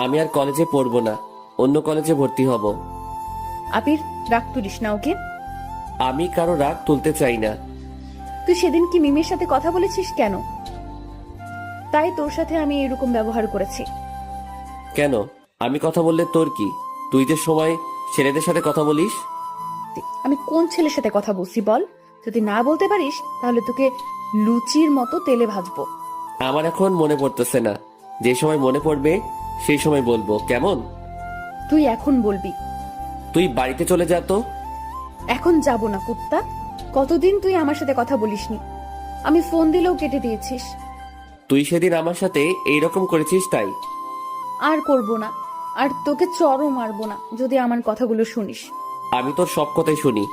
আমি আর কলেজে পড়বো না, অন্য কলেজে ভর্তি হব। আবির, রাগ তুলিস না ওকে। আমি কারো রাগ তুলতে চাই না। তুই সেদিন কি মিমের সাথে কথা বলেছিস কেন? তাই তোর সাথে আমি এরকম ব্যবহার করেছি। কেন? আমি কথা বললে তোর কি? তুই যে সময় ছেলেদের সাথে কথা বলিস। আমি কোন ছেলের সাথে কথা বলছি বল? যদি না বলতে পারিস তাহলে তোকে লুচির মতো তেলে ভাজবো। আমার এখন মনে পড়তেছে না, যে সময় মনে পড়বে সেই সময় বলবো, কেমন? তুই এখন বলবি। তুই বাড়িতে চলে যা তো। এখন যাব না কুত্তা। কতদিন তুই আমার সাথে কথা বলিসনি, আমি ফোন দিলেও কেটে দিয়েছিস। তুই সেদিন আমার সাথে এইরকম করেছিস তাই। আর করব না, আর তোকে চড়ও মারবো না যদি আমার কথাগুলো শুনিস। আমি তোর সব কথাই শুনি,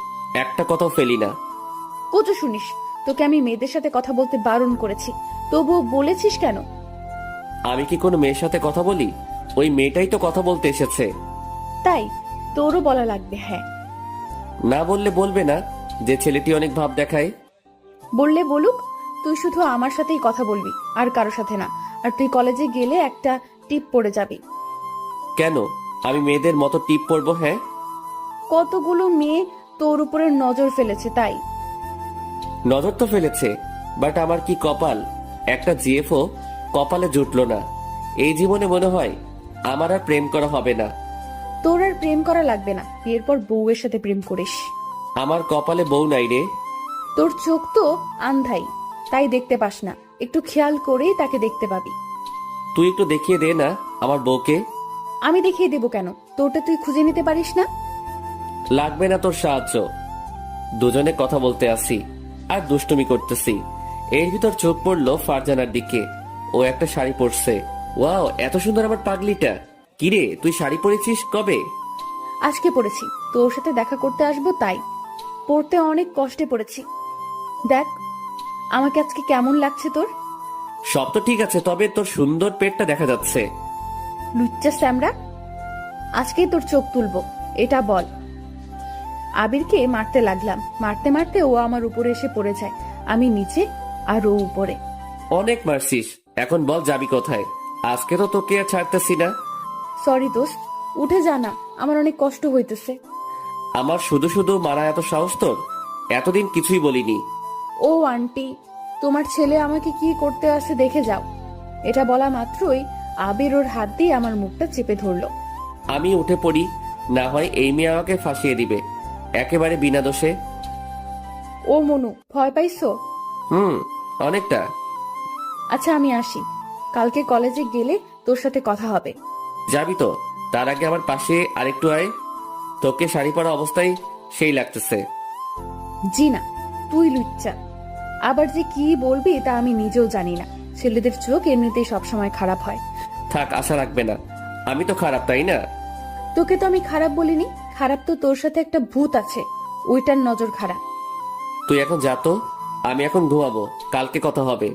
একটা কথাও ফেলি না। কত শুনিস? তোকে আমি মেয়েদের সাথে কথা বলতে বারণ করেছি, তবুও বলেছিস কেন? আমি কি কোনো মেয়ের সাথে কথা বলি? ওই মেয়েটাই তো কথা বলতে এসেছে। তাই তোরও বলা লাগবে? হ্যাঁ, না বললে বলবে না যে ছেলেটি অনেক ভাব দেখায়? বললে বলুক। তুই শুধু আমার সাথেই কথা বলবি, আর কারো সাথে না। আর তুই কলেজে গেলে একটা টিপ পড়ে যাবি। কেন? আমি মেয়েদের মতো টিপ পরবো? হ্যাঁ, কতগুলো মেয়ে তোর উপরে নজর ফেলেছে তাই। নজর তো ফেলেছে, বাট আমার কি কপাল, একটা জিএফও কপালে জুটলো না। এই জীবনে মনে হয় আমার আর প্রেম করা হবে না। তোর আর প্রেম করা লাগবে না, বিয়ের পর বউয়ের সাথে প্রেম করিস। আমার কপালে বউ নাই রে। তোর চোখ তো আন্ধাই, তাই দেখতে পাস না। একটু খেয়াল করেই তাকে দেখতে পাবি। তুই একটু দেখিয়ে দে না আমার বউকে। আমি দেখিয়ে দেবো কেন? তোরটা তুই খুঁজে নিতে পারিস না? লাগবে না তোর সাহায্য। দুজনে কথা বলতে আসি আর দুষ্টুমি করতেছি। এর ভিতর চোখ পড়লো ফারজানার দিকে। ও একটা শাড়ি পরছে। ওয়াও, এত সুন্দর আমার পাগলিটা। কিরে, তুই শাড়ি পরেছিস কবে? আজকে পড়েছি, তোর সাথে দেখা করতে আসবো তাই। পড়তে অনেক কষ্টে পড়েছি। দেখ আমাকে আজকে কেমন লাগছে তোর। সব তো ঠিক আছে, তবে তোর সুন্দর পেটটা দেখা যাচ্ছে। লুচ্চা স্যামরা, আজকেই তোর চোখ তুলবো, এটা বল। আবিরকে মারতে লাগলাম, মারতে মারতে ও আমার উপরে এসে পড়ে যায়। আমি নিচে আর ও উপরে। অনেক মারছিস, এখন বল যাবি কোথায়? আজকে তো তোকে আর ছাড়তেছি না। সরি দোস্ত, উঠে যা না, আমার অনেক কষ্ট হইতেছে। আমার শুধু শুধু মারা এত সাহস তোর? এতদিন কিছুই বলিনি। ও আন্টি, তোমার ছেলে আমাকে কি করতে আসে দেখে যাও। এটা বলা মাত্রই আবির ওর হাত দিয়ে আমার মুখটা চেপে ধরলো। আমি উঠে পড়ি, না হয় এই মেয়ে আমাকে ফাঁসিয়ে দিবে একেবারে বিনা দোষে। ও মনু, ভয় পাইছো? অনেকটা। আচ্ছা আমি আসি, কালকে কলেজে গেলে তোর সাথে কথা হবে। যাবি তো? তার আগে আমার পাশে আরেকটু আয়। তোকে শাড়ি পরা অবস্থায় সেই লাগতেছে। জি না, তুই লুচ্চা। আবার যে কি বলবি তা আমি নিজেও জানি না। ছেলেদের চোখ এমনিতেই সবসময় খারাপ হয়। থাক, আশা রাখবে না। আমি তো খারাপ, তাই না? তোকে তো আমি খারাপ বলিনি। খারাপ তো তোর সাথে একটা ভূত আছে, ওইটার নজর খারাপ। তুই এখন যা তো, আমি এখন ঘুমাবো, কালকে কথা হবে।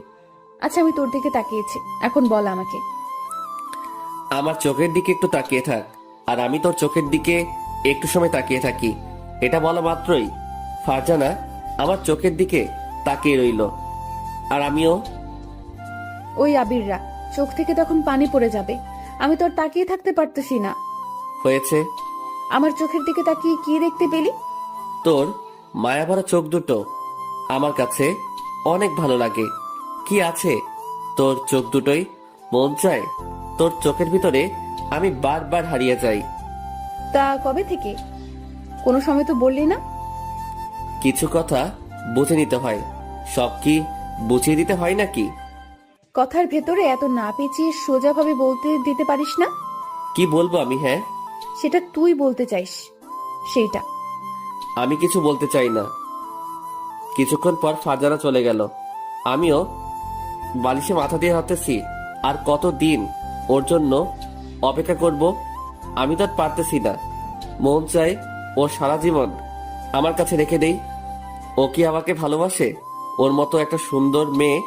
আচ্ছা আমি তোর দিকে তাকিয়েছি, এখন বল আমাকে। আমার চোখের দিকে একটু তাকিয়ে থাক, আর আমি তোর চোখের দিকে একটু সময় তাকিয়ে থাকি। এটা বলা মাত্রই ফারজানা আমার চোখের দিকে তাকিয়ে রইল, আর আমিও। ওই আবিররা, চোখ থেকে তখন পানি পড়ে যাবে। আমি তোর তাকিয়ে থাকতে পারতেছি না। হয়েছে, আমার চোখের দিকে তাকিয়ে কি দেখতে পেলি? তোর মায়াভরা চোখ দুটো আমার কাছে অনেক ভালো লাগে। কি আছে তোর চোখ দুটোই? মন চায় তোর চোখের ভিতরে আমি বারবার হারিয়ে যাই। তা কবে থেকে? কোনো সময় তো বললি না। কিছু কথা বুঝে নিতে হয়, সব কি বুঝিয়ে দিতে হয় নাকি? কথার ভেতরে এত না পেঁচিয়ে সোজাভাবে বলতে দিতে পারিস না? কি বলবো আমি? হ্যাঁ, সেটা তুই বলতে চাইস, সেইটা। আমি কিছু বলতে চাই না। কিছুক্ষণ পর ফারজানা চলে গেল। আমিও বালিশে মাথা দিয়ে ভাবতেছি আর কতদিন ওর জন্য অপেক্ষা করব। আমি তো আর পারতেছি না। মন চাই ও সারা জীবন আমার কাছে রেখে দেই। ও কি আমাকে ভালোবাসে? ওর মতো একটা সুন্দর মেয়ে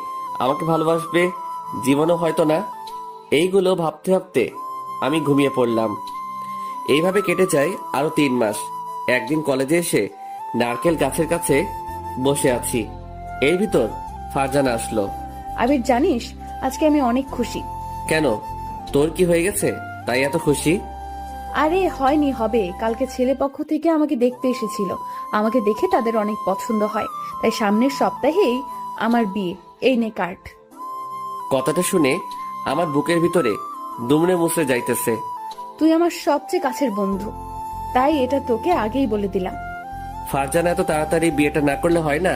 আমাকে ভালোবাসবে জীবনও হয়তো না। এইগুলো ভাবতে ভাবতে আমি ঘুমিয়ে পড়লাম। এইভাবে কেটে যায় আরো 3 মাস। একদিন কলেজে এসে নারকেল গাছের কাছে বসে আছি, এর ভিতর ফারজানা আসলো। আবির জানিস, আজকে আমি অনেক খুশি। কেন, তোর কি হয়ে গেছে তাই এত খুশি? আরে হয়নি, হবে। কালকে ছেলে পক্ষ থেকে আমাকে দেখতে এসেছিল। আমাকে দেখে তাদের অনেক পছন্দ হয়, তাই সামনের সপ্তাহেই আমার বিয়ে। এই নে কার্ড। কথাটা শুনে আমার বুকের ভিতরে দুমড়ে মুচড়ে যাইতেছে। তুই আমার সবচেয়ে কাছের বন্ধু, তাই এটা তোকে আগেই বলে দিলাম। ফারজানা এত তাড়াতাড়ি বিয়েটা না করলে হয় না?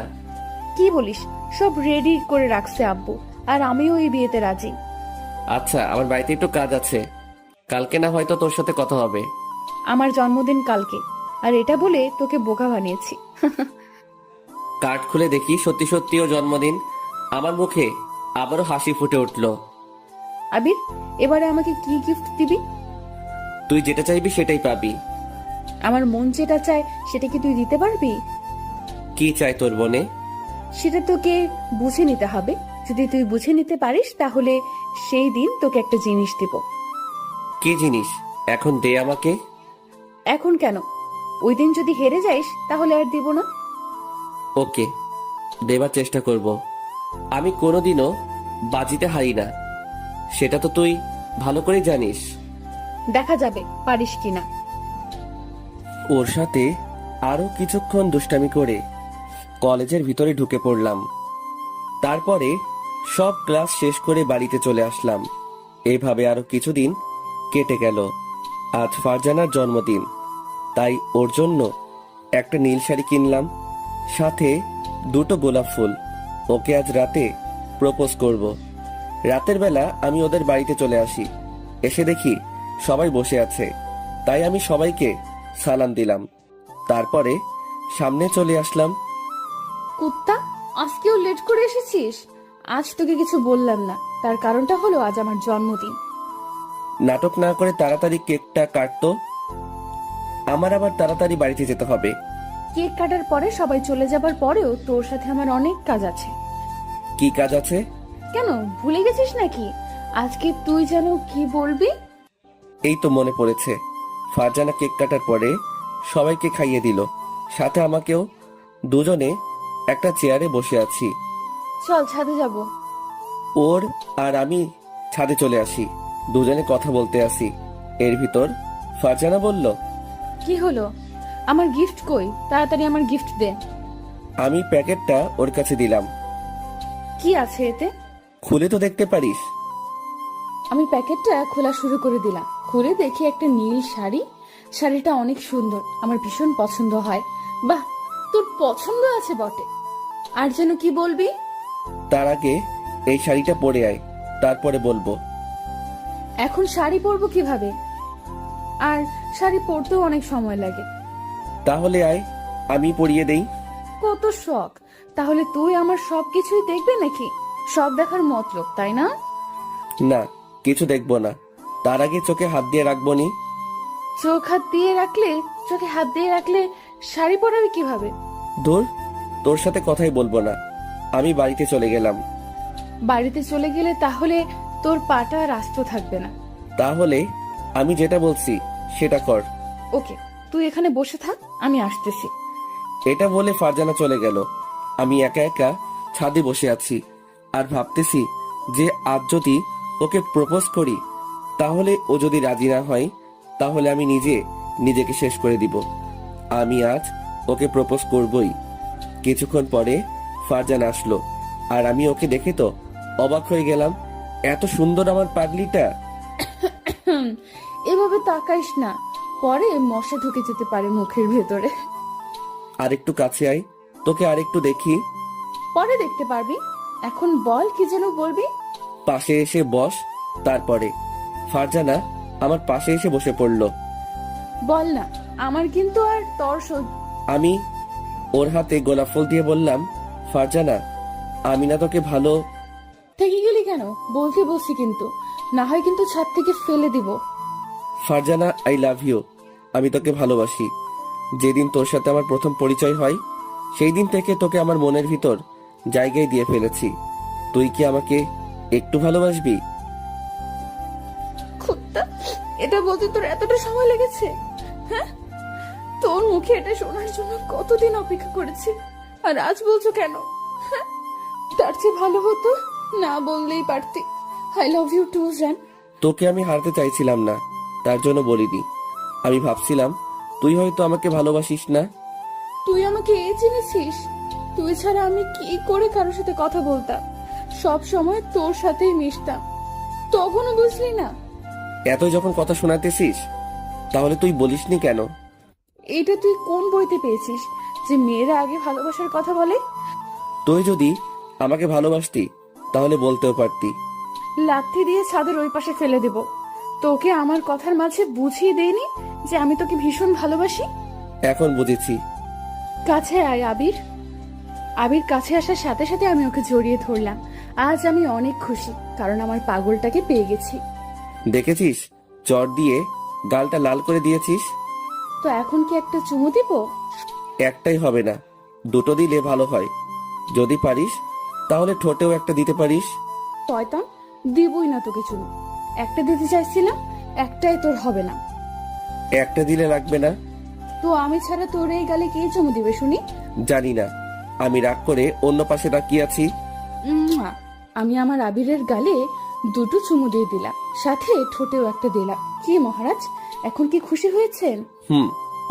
কি বলিস? সব রেডি করে রাখছে আব্বু, আর আমিও এই বিয়েতে রাজি। আচ্ছা, আমার বাড়িতে একটু কাজ আছে, কালকে না হয়তো তোর সাথে কথা হবে। আমার জন্মদিন কালকে, আর এটা বলে তোকে বোকা বানিয়েছি। কার্ড খুলে দেখি সত্যি সত্যিও জন্মদিন। আমার মুখে আবারও হাসি ফুটে উঠল। আবির, এবারে আমাকে কি গিফট দিবি? তুই যেটা চাইবি সেটাই পাবি। আমার মন যেটা চায় সেটা কি তুই দিতে পারবি? কি চাই তোর মনে? সেটা তোকে বুঝে নিতে হবে। যদি তুই বুঝে নিতে পারিস তাহলে সেই দিন তোকে একটা জিনিস দিব। কি জিনিস? এখন দে আমাকে। এখন কেন? ওই দিন যদি হেরে যাইস তাহলে আর দিব না। ওকে, দেবার চেষ্টা করব। আমি কোনোদিনও বাজিতে হারি না, সেটা তো তুই ভালো করে জানিস। দেখা যাবে পারিস কিনা। ওর সাথে আরো কিছুক্ষণ দুষ্টামি করে কলেজের ভিতরে ঢুকে পড়লাম। তারপরে সব ক্লাস শেষ করে বাড়িতে চলে আসলাম। এইভাবে আরো কিছুদিন কেটে গেল। আজ ফারজানার জন্মদিন, তাই ওর জন্য একটা নীল শাড়ি কিনলাম, সাথে 2টো গোলাপ ফুল। ওকে আজ রাতে প্রপোজ করব। রাতের বেলা আমি ওদের বাড়িতে চলে আসি। এসে দেখি সবাই বসে আছে, তাই আমি সবাইকে সালাম দিলাম। তারপরে সামনে চলে আসলাম। কুত্তা, আজকেও লেট করে এসেছিস? আজ তোকে কিছু বললাম না, তার কারণটা হলো আজ আমার জন্মদিন। নাটক না করে তাড়াতাড়ি কেকটা কাটতো, আমার আবার তাড়াতাড়ি বাড়িতে যেতে হবে। কেক কাটার পরে সবাই চলে যাবার পরেও তোর সাথে আমার অনেক কাজ আছে। কি কাজ আছে? কেন, ভুলে গেছিস নাকি? আজকে তুই যেন কি বলবি? এই তো মনে পড়েছে। ফারজানা কেক কাটার পরে সবাইকে খাইয়ে দিল, সাথে আমাকেও। দুজনে একটা চেয়ারে বসে আছি। চল ছাদে যাব। ওর আর আমি ছাদে চলে আসি। দুজনে কথা বলতে আসি। এর ভিতর ফারজানা বলল, কি হলো? আমার গিফট কই? তাড়াতাড়ি আমার গিফট দে। আমি প্যাকেটটা ওর কাছে দিলাম। কি আছে এতে? খুলে তো দেখতে পারিস। আমি প্যাকেটটা খোলা শুরু করে দিলাম। খুলে দেখি একটা নীল শাড়ি। শাড়িটা অনেক সুন্দর, আমার ভীষণ পছন্দ হয়। বাহ, তোর পছন্দ আছে বটে। আর যেন কি বলবি? তার আগে এই শাড়িটা পরে আয়, তারপরে বলবো। এখন শাড়ি পরবো কিভাবে? আর শাড়ি পরতেও অনেক সময় লাগে। তাহলে আয়, আমি পরিয়ে দেই। কত শখ! তাহলে তুই আমার সবকিছুই দেখবে নাকি? সব দেখার মতলব, তাই না? না, কিছু দেখবো না। তার আগে চোখে হাত দিয়ে রাখবো নি। চোখে হাত দিয়ে রাখলে শাড়ি পরাবি কিভাবে? ধুর, তোর সাথে কথাই বলবো না। আমি বাড়িতে চলে গেলাম। বাড়িতে চলে গেলে তাহলে তোর পাটা রাস্ত থাকবে না। তাহলে আমি যেটা বলছি সেটা কর। ওকে, তুই এখানে বসে থাক, আমি আসতেছি। এটা বলে ফারজানা চলে গেল। আমি একা একা ছাদে বসে আছি আর ভাবতেছি যে আজ যদি ওকে প্রপোজ করি, তাহলে ও যদি রাজি না হয়, তাহলে আমি নিজে নিজেকে শেষ করে দিব। আমি আজ ওকে প্রপোজ করবই। কিছুক্ষণ পরে ফারজান আসলো, আর আমি ওকে দেখে তো অবাক হয়ে গেলাম। এত সুন্দর আমার পাগলিটা। এভাবে তাকাইস না, পরে মশা ঢুকে যেতে পারে মুখের ভেতরে। আরেকটু কাছে আয়, তোকে আরেকটু দেখি। পরে দেখতে পারবি, এখন বল কি যেন বলবি। পাশে এসে বস। তারপরে ফারজানা আমার পাশে এসে বসে পড়লো। বল না, আমার কিন্তু আর তর আমি ওর হাতে গোলাপ ফুল দিয়ে বললাম, ফারজানা, আমি না তোকে ভালো। থেকে গেলি কেন? বলতে বলছি কিন্তু, না হয় কিন্তু ছাদ থেকে ফেলে দিব। Farzana, I love you. আমি তোকে ভালোবাসি। যেদিন তোর সাথে আমার প্রথম পরিচয় হয়, সেই দিন থেকে তোকে আমার মনের ভিতর জায়গায় দিয়ে ফেলেছি। তুই কি আমাকে একটু ভালোবাসবি? কুত্তা, এটা বলতে তোর এতটা সময় লেগেছে? হ্যাঁ, তোর মুখে এটা শোনার জন্য কতদিন অপেক্ষা করেছি, আর আজ বলছো কেন? হ্যাঁ, তার চেয়ে ভালো হতো না বললেই পারতি। আই লাভ ইউ টু জান। তোকে আমি হারতে চাইছিলাম না, তার জন্য বলিনি। আমি ভাবছিলাম তুই হয়তো আমাকে ভালোবাসিস না। তুই আমাকে এই চিনেছিস? তুই ছাড়া আমি কি করে কারোর সাথে কথা বলতাম? সব সময় তোর সাথেই মিশতাম, তখনও বুঝলি না? এত যখন কথা শোনাতেছিস, তাহলে তুই বলিসনি কেন? এটা তুই কোন বইতে পেয়েছিস যে মেয়েরা আগে ভালোবাসার কথা বলে? তুই যদি আমাকে ভালোবাসতি তাহলে বলতেও পারতি। লাথি দিয়ে ছাদের ওই পাশে ফেলে দেব। তোকে আমার কথার মাঝে বুঝিয়ে দেইনি যে আমি তোকে ভীষণ ভালোবাসি? এখন বুঝেছি। কাছে আয় আবির। আবির কাছে আসার সাথে সাথে আমি ওকে জড়িয়ে ধরলাম। আজ আমি অনেক খুশি, কারণ আমার পাগলটাকে পেয়ে গেছি। দেখেছিস, চট দিয়ে গালটা লাল করে দিয়েছিস। তো এখন কি একটা চুমু দিব? একটাই হবে না, দুটো দিলে ভালো হয়। যদি পারিস তাহলে ঠোঁটেও একটা দিতে পারিস। শয়তান, দিবই না তোকে চুমু। একটা দিতে চাইছিলাম, একটাই তোর হবে না। একটা দিলে লাগবে না? তো আমি ছাড়া তোর এই গালে কে চুমু দিবে শুনি? জানি না, আমি রাগ করে অন্য পাশে তাকিয়ে আছি। উম্মুয়া। আমি আমার আবিরের গালে দুটো চুমু দিয়ে দিলাম, সাথে ঠোঁটেও একটা দিলাম। কি মহারাজ, এখন কি খুশি হয়েছেন?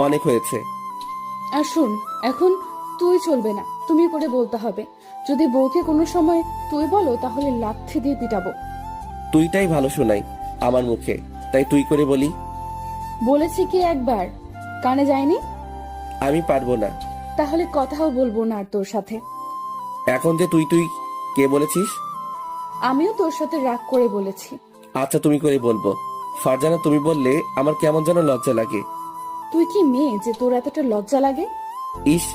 অনেক হয়েছে। আর শোন, এখন তুই চলবে না, তুমি করে বলতে হবে। যদি বউকে কোনো সময় তুই বলো তাহলে লাথি দিয়ে পিটাবো। তুইটাই ভালো শোনাই আমার মুখে, তাই তুই করে বলি। বলেছি কি একবার, কানে যায়নি? আমি পারবো না। তাহলে কথাও বলবো না আর তোর সাথে। এখন যে তুই তুই কে বলেছিস? আমিও তোর সাথে রাগ করে বলেছি। আচ্ছা, তুমি করে বলবো। ফারজানা, তুমি বললে আমার কেমন যেন লজ্জা লাগে। তুই কি মেয়ে যে তোর এতটা লজ্জা লাগে? ইস,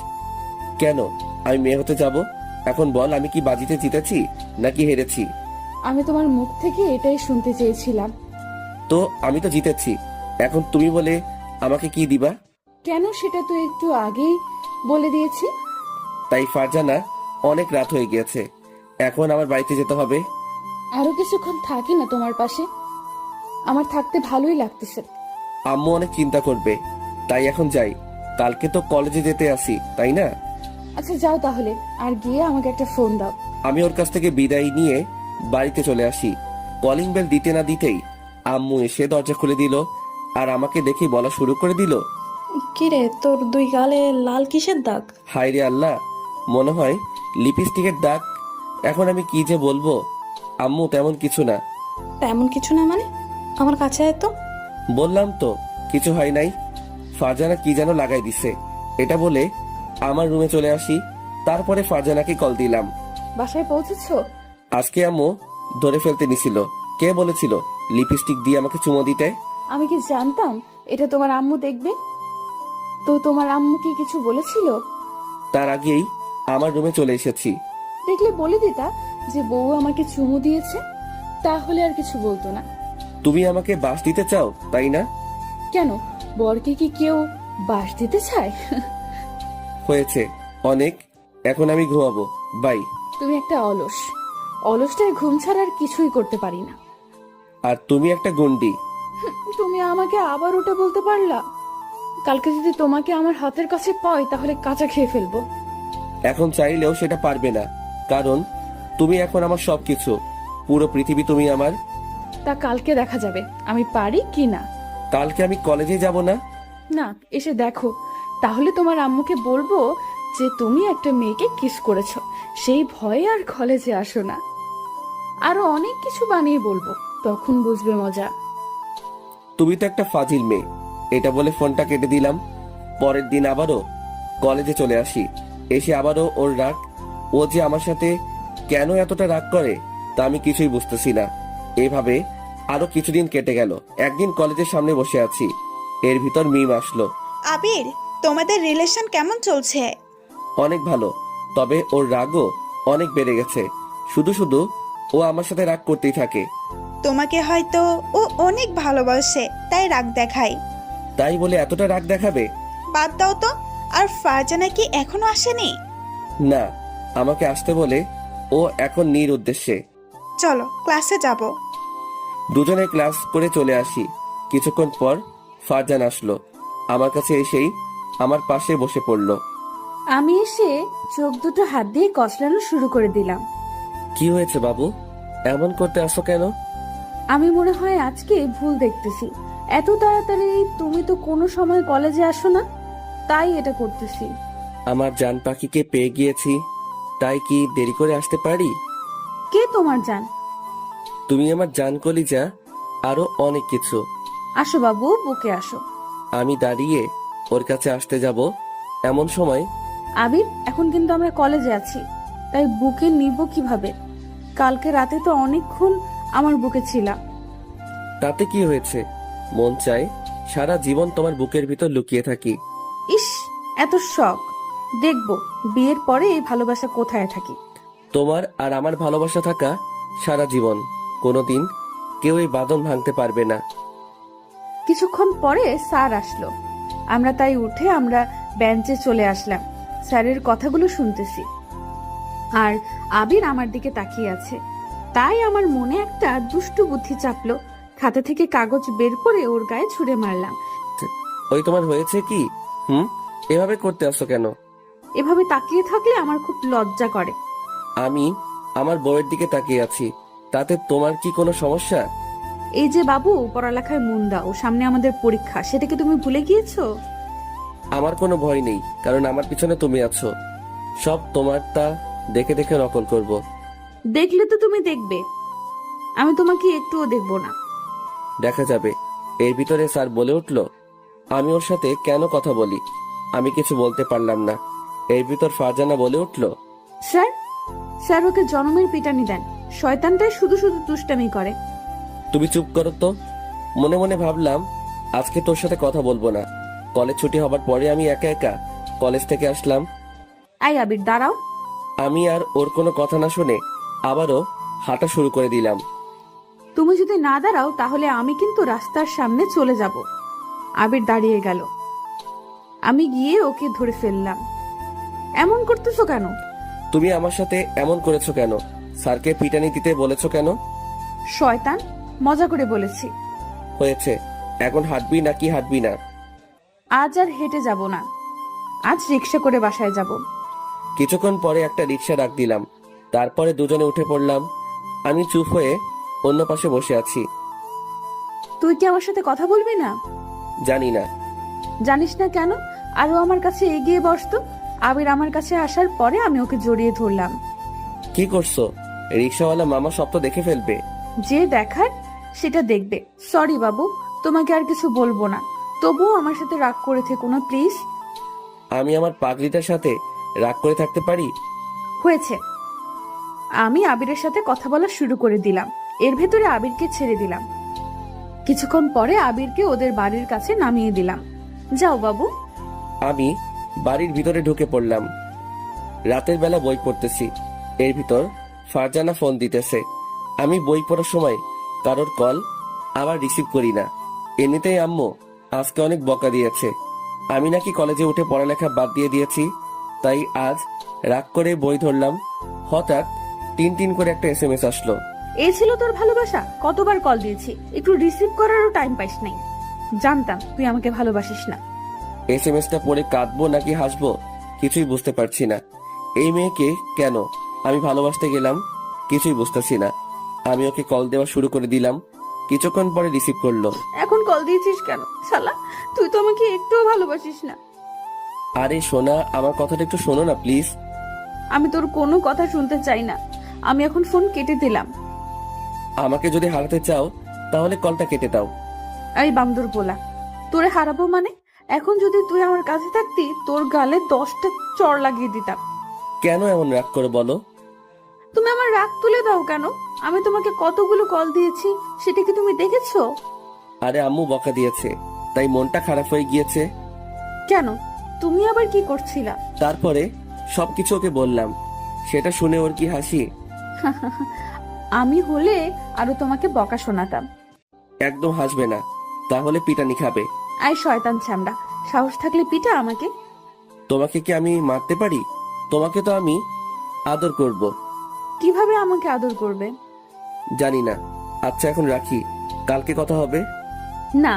কেন আমি মেয়ে হতে যাব? এখন বল, আমি কি বাজিতে জিতেছি নাকি হেরেছি? আমি তোমার মুখ থেকে এটাই শুনতে চেয়েছিলাম। তো আমি তো জিতেছি, এখন তুমি বলে আমাকে কি দিবা? কেন সেটা তুই একটু আগেই বলে দিয়েছি। তাই ফারজানা, অনেক রাত হয়ে গিয়েছে, এখন আমার বাড়িতে যেতে হবে। আরো কিছুক্ষণ থাকি না তোমার পাশে? আমার থাকতে ভালোই লাগতেছে। আম্মু অনেক চিন্তা করবে, তাই এখন যাই। কালকে তো কলেজে যেতে আসি, তাই না? আচ্ছা যাও তাহলে, আর গিয়ে আমাকে একটা ফোন দাও। আমি ওর কাছ থেকে বিদায় নিয়ে বাড়িতে চলে আসি। কলিং বেল দিতে না দিতেই আম্মু এসে দরজা খুলে দিল, আর আমাকে দেখে বলা শুরু করে দিল, কিরে, তোর দুই গালে লাল কিসের দাগ? হায় রে আল্লাহ, মনে হয় লিপস্টিকের দাগ। এখন আমি কি যে বলবো। আম্মু, তেমন কিছু না। তেমন কিছু না মানে? আমার কাছে আয় তো। বললাম তো কিছু হয় নাই। ফারজানা কি যেন লাগাই দিছে, এটা বলে আমার রুমে চলে আসি। তারপরে ফারজানাকে কল দিলাম। বাসায় পৌঁছেছো? আজকে আম্মু ধরে ফেলতে নিছিল। কে বলেছিল লিপস্টিক দিয়ে আমাকে চুমো দিতে? আমি কি জানতাম এটা তোমার আম্মু দেখবে? তো তোমার আম্মু কি কিছু বলেছিল? তার আগেই আমার রুমে চলে এসেছি। দেখলে বলে দিতা যে বউ আমাকে চুমু দিয়েছে, তাহলে আর কিছু বলতো না। তুমি আমাকে বাস দিতে চাও, তাই না? কেন, বরকে কি কেউ বাস দিতে চায়? হয়েছে অনেক, এখন আমি ঘুমাবো। বাই। তুমি একটা অলস। অলসটায় ঘুম ছাড়া আর কিছুই করতে পারি না। আর তুমি একটা গুন্ডি। তুমি আমাকে আবার ওটা বলতে পারলা? কালকে যদি তোমাকে আমার হাতের কাছে পাই তাহলে কাঁচা খেয়ে ফেলবো। এখন চাইলেও সেটা পারবে না, কারণ তুমি এখন আমার সবকিছু। পুরো পৃথিবী তুমি আমার। তা কালকে দেখা যাবে আমি পারি কি না। কালকে আমি কলেজে যাব না, না, এসে দেখো, তাহলে তোমার আম্মুকে বলবো যে তুমি একটা মেয়েকে কিস করেছো, সেই ভয়ে আর কলেজে আসো না। আরো অনেক কিছু বানিয়ে বলবো, তখন বুঝবে মজা। তুমি তো একটা ফাজিল মেয়ে। এটা বলে ফোনটা কেটে দিলাম। পরের দিন আবারও কলেজে চলে আসি। এসে আবারও ওর রাগ। ও যে আমার সাথে কেন এতটা রাগ করে তা আমি কিছুই বুঝতেছি না। এইভাবে আরো কিছুদিন কেটে গেল। একদিন কলেজের সামনে বসে আছি, এর ভিতর মিম আসলো। আবির, তোমাদের রিলেশন কেমন চলছে? অনেক ভালো, তবে ওর রাগও অনেক বেড়ে গেছে। শুধু শুধু ও আমার সাথে রাগ করতেই থাকে। তোমাকে হয়তো ও অনেক ভালোবাসে, তাই রাগ দেখায়। তাই বলে এতটা রাগ দেখাবে? বাদ দাও তো। আর ফারজানা কি এখনো আসেনি? না, আমাকে আসতে বলে ও এখন নির উদ্দেশ্যে। চলো ক্লাসে যাব। দুজনে ক্লাস করে চলে আসি। কিছুক্ষণ পর ফারজান আসলো। আমার কাছে এসেই আমার পাশে বসে পড়লো। আমি এসে চোখ দুটো হাত দিয়ে কচলানো শুরু করে দিলাম। কি হয়েছে বাবু, এমন করতে আসো কেন? আমি মনে হয় আজকে ভুল দেখতেছি। এত তাড়াতাড়ি তুমি তো কোনো সময় কলেজে আসো না, তাই এটা করতেছি। আমার জান পাখিকে পেয়ে গিয়েছি, তাই কি দেরি করে আসতে পারি? কে তোমার জান? তুমি আমার জান কলিজা, আরো অনেক কিছু। আসো বাবু, বুকে আসো। আমি দাঁড়িয়ে ওর কাছে আসতে যাব, এমন সময় আবির, এখন কিন্তু আমরা কলেজে আছি, তাই বুকে নিব কিভাবে? কালকে রাতে তো অনেকক্ষণ আমার বুকে ছিলা। তাতে কি হয়েছে? মন চায় সারা জীবন তোমার বুকের ভিতর লুকিয়ে থাকি। ইস, এত শখ! দেখবো বিয়ের পরে এই ভালোবাসা কোথায় থাকি। তোমার আর আমার ভালোবাসা থাকা সারা জীবন, কোনোদিন কেউ এই বাঁধন ভাঙতে পারবে না। কিছুক্ষণ পরে স্যার আসলো। আমরা তাই উঠে আমরা বেঞ্চে চলে আসলাম। স্যারের কথাগুলো শুনতেছি, আর আবির আমার দিকে তাকিয়ে আছে। তাই আমার মনে একটা দুষ্টু বুদ্ধি চাপলো। খাতা থেকে কাগজ বের করে ওর গায়ে ছুঁড়ে মারলাম। ওই তোমার হয়েছে কি? এভাবে করতে আসো কেন? এভাবে তাকিয়ে থাকলে আমার খুব লজ্জা করে। আমি আমার বউয়ের দিকে তাকিয়ে আছি, তাতে তোমার কি কোনো সমস্যা? এই যে বাবু, পড়ালেখায় মন দাও, সামনে আমাদের পরীক্ষা, সেটাকে তুমি ভুলে গিয়েছো? আমার কোনো ভয় নেই, কারণ আমার পিছনে তুমি আছো। সব তোমারটা দেখে দেখে নকল করব। দেখলে তো তুমি দেখবে, আমি তোমাকে একটুও দেখবো না। দেখা যাবে। এর ভিতরে স্যার বলে উঠলো, আমি ওর সাথে কেন কথা বলি? আমি কিছু বলতে পারলাম না। এর ভিতর ফারজানা বলে উঠলো, স্যার, স্যার ওকে জনমের পিটানি দেন, শয়তানটাই শুধু শুধু দুষ্টামি করে। তুমি চুপ করো তো। মনে মনে ভাবলাম আজকে তোর সাথে কথা বলবো না। কলেজ ছুটি হবার পরে আমি একা একা কলেজ থেকে আসলাম। আই আবির, দাঁড়াও। আমি আর ওর কোনো কথা না শুনে আবারও হাঁটা শুরু করে দিলাম। তুমি যদি না দাঁড়াও তাহলে আমি কিন্তু রাস্তার সামনে চলে যাব। আবির দাঁড়িয়ে গেল। আমি গিয়ে ওকে ধরে ফেললাম। এমন করতেছো কেন? তুমি আমার সাথে এমন করেছো কেন? স্যারকে পিটানি দিতে বলেছো কেন? শয়তান, মজা করে বলেছি। হয়েছে, এখন হাঁটবি নাকি হাঁটবি না? আজ আর হেঁটে যাব না, আজ রিক্সা করে বাসায় যাব। কিছুক্ষণ পরে একটা রিক্সা ডাক দিলাম। তারপরে দুজনে উঠে পড়লাম। আমি চুপ হয়ে অন্য পাশে বসে আছি। তুই কি আমার সাথে কথা বলবি না? জানি না। জানিস না কেন? আরো আমার কাছে এগিয়ে বসতো। আবির আমার কাছে আসার পরে আমি ওকে জড়িয়ে ধরলাম। কি করছো? রিক্সাওয়ালা মামা সব তো দেখে ফেলবে। যে দেখার সেটা দেখবে। সরি বাবু, তোমাকে আর কিছু বলবো না, তবুও আমার সাথে রাগ করে থেকো না প্লিজ। আমি আমার পাগলিটার সাথে রাগ করে থাকতে পারি? হয়েছে। আমি আবিরের সাথে কথা বলা শুরু করে দিলাম। এর ভেতরে আবিরকে ছেড়ে দিলাম। কিছুক্ষণ পরে আবিরকে ওদের বাড়ির কাছে নামিয়ে দিলাম। যাও বাবু। আমি বাড়ির ভিতরে ঢুকে পড়লাম। রাতের বেলা বই পড়তেছি। এর ভিতর ফারজানা ফোন দিতেছে। আমি বই পড়ার সময় কারোর কল আবার রিসিভ করি না। এমনিতেই আম্মু আজকে অনেক বকা দিয়েছে। আমি নাকি কলেজে উঠে পড়ালেখা বাদ দিয়ে দিয়েছি, তাই আজ রাগ করে বই ধরলাম। হঠাৎ টিন করে একটা SMS আসলো। এই ছিল তোর ভালোবাসা? কতবার কল দিয়েছি, একটু রিসিভ করারও টাইম পাইস নাই। জানতাম তুই আমাকে ভালোবাসিস না। SMSটা পড়ে কাঁদবো নাকি হাসবো কিছুই বুঝতে পারছি না। এই মেয়েকে কেন আমি ভালোবাসতে গেলাম কিছুই বুঝতেছি না। আমি ওকে কল দেওয়া শুরু করে দিলাম। কিছুক্ষণ পরে রিসিভ করলো। এখন কল দিয়েছিস কেন শালা? তুই তো আমাকে একটুও ভালোবাসিস না। আরে সোনা, আমার কথাটা একটু শোনো না প্লিজ। আমি তোর কোনো কথা শুনতে চাই না। আমি এখন ফোন কেটে দিলাম। আমাকে যদি হারাতে চাও তাহলে কলটা কেটে দাও। এই বান্দর পোলা, তোরে হারাবো মানে? এখন যদি তুই আমার কাছে থাকতি তোর গালে 10টা চড় লাগিয়ে দিতাম। কেন এমন রাগ করে বলো? তুমি আমার রাগ তুলে দাও কেন? আমি তোমাকে কতগুলো কল দিয়েছি, সেটা কি তুমি দেখেছো? আরে আম্মু বকা দিয়েছে, তাই মনটা খারাপ হয়ে গিয়েছে। কেন? তুমি আবার কি করছিলা? তারপরে সবকিছু ওকে বললাম। সেটা শুনে ওর কি হাসি! আমি হলে আরো তোমাকে বকা শোনাতাম। একদম হাসবে না, তাহলে পিটানি খাবে। আই শয়তান ছ্যামড়া, সাহস থাকলে পিটা আমাকে। তোমাকে কি আমি মারতে পারি? তোমাকে তো আমি আদর করব। কিভাবে আমাকে আদর করবে? জানি না। আচ্ছা এখন রাখি, কালকে কথা হবে। না,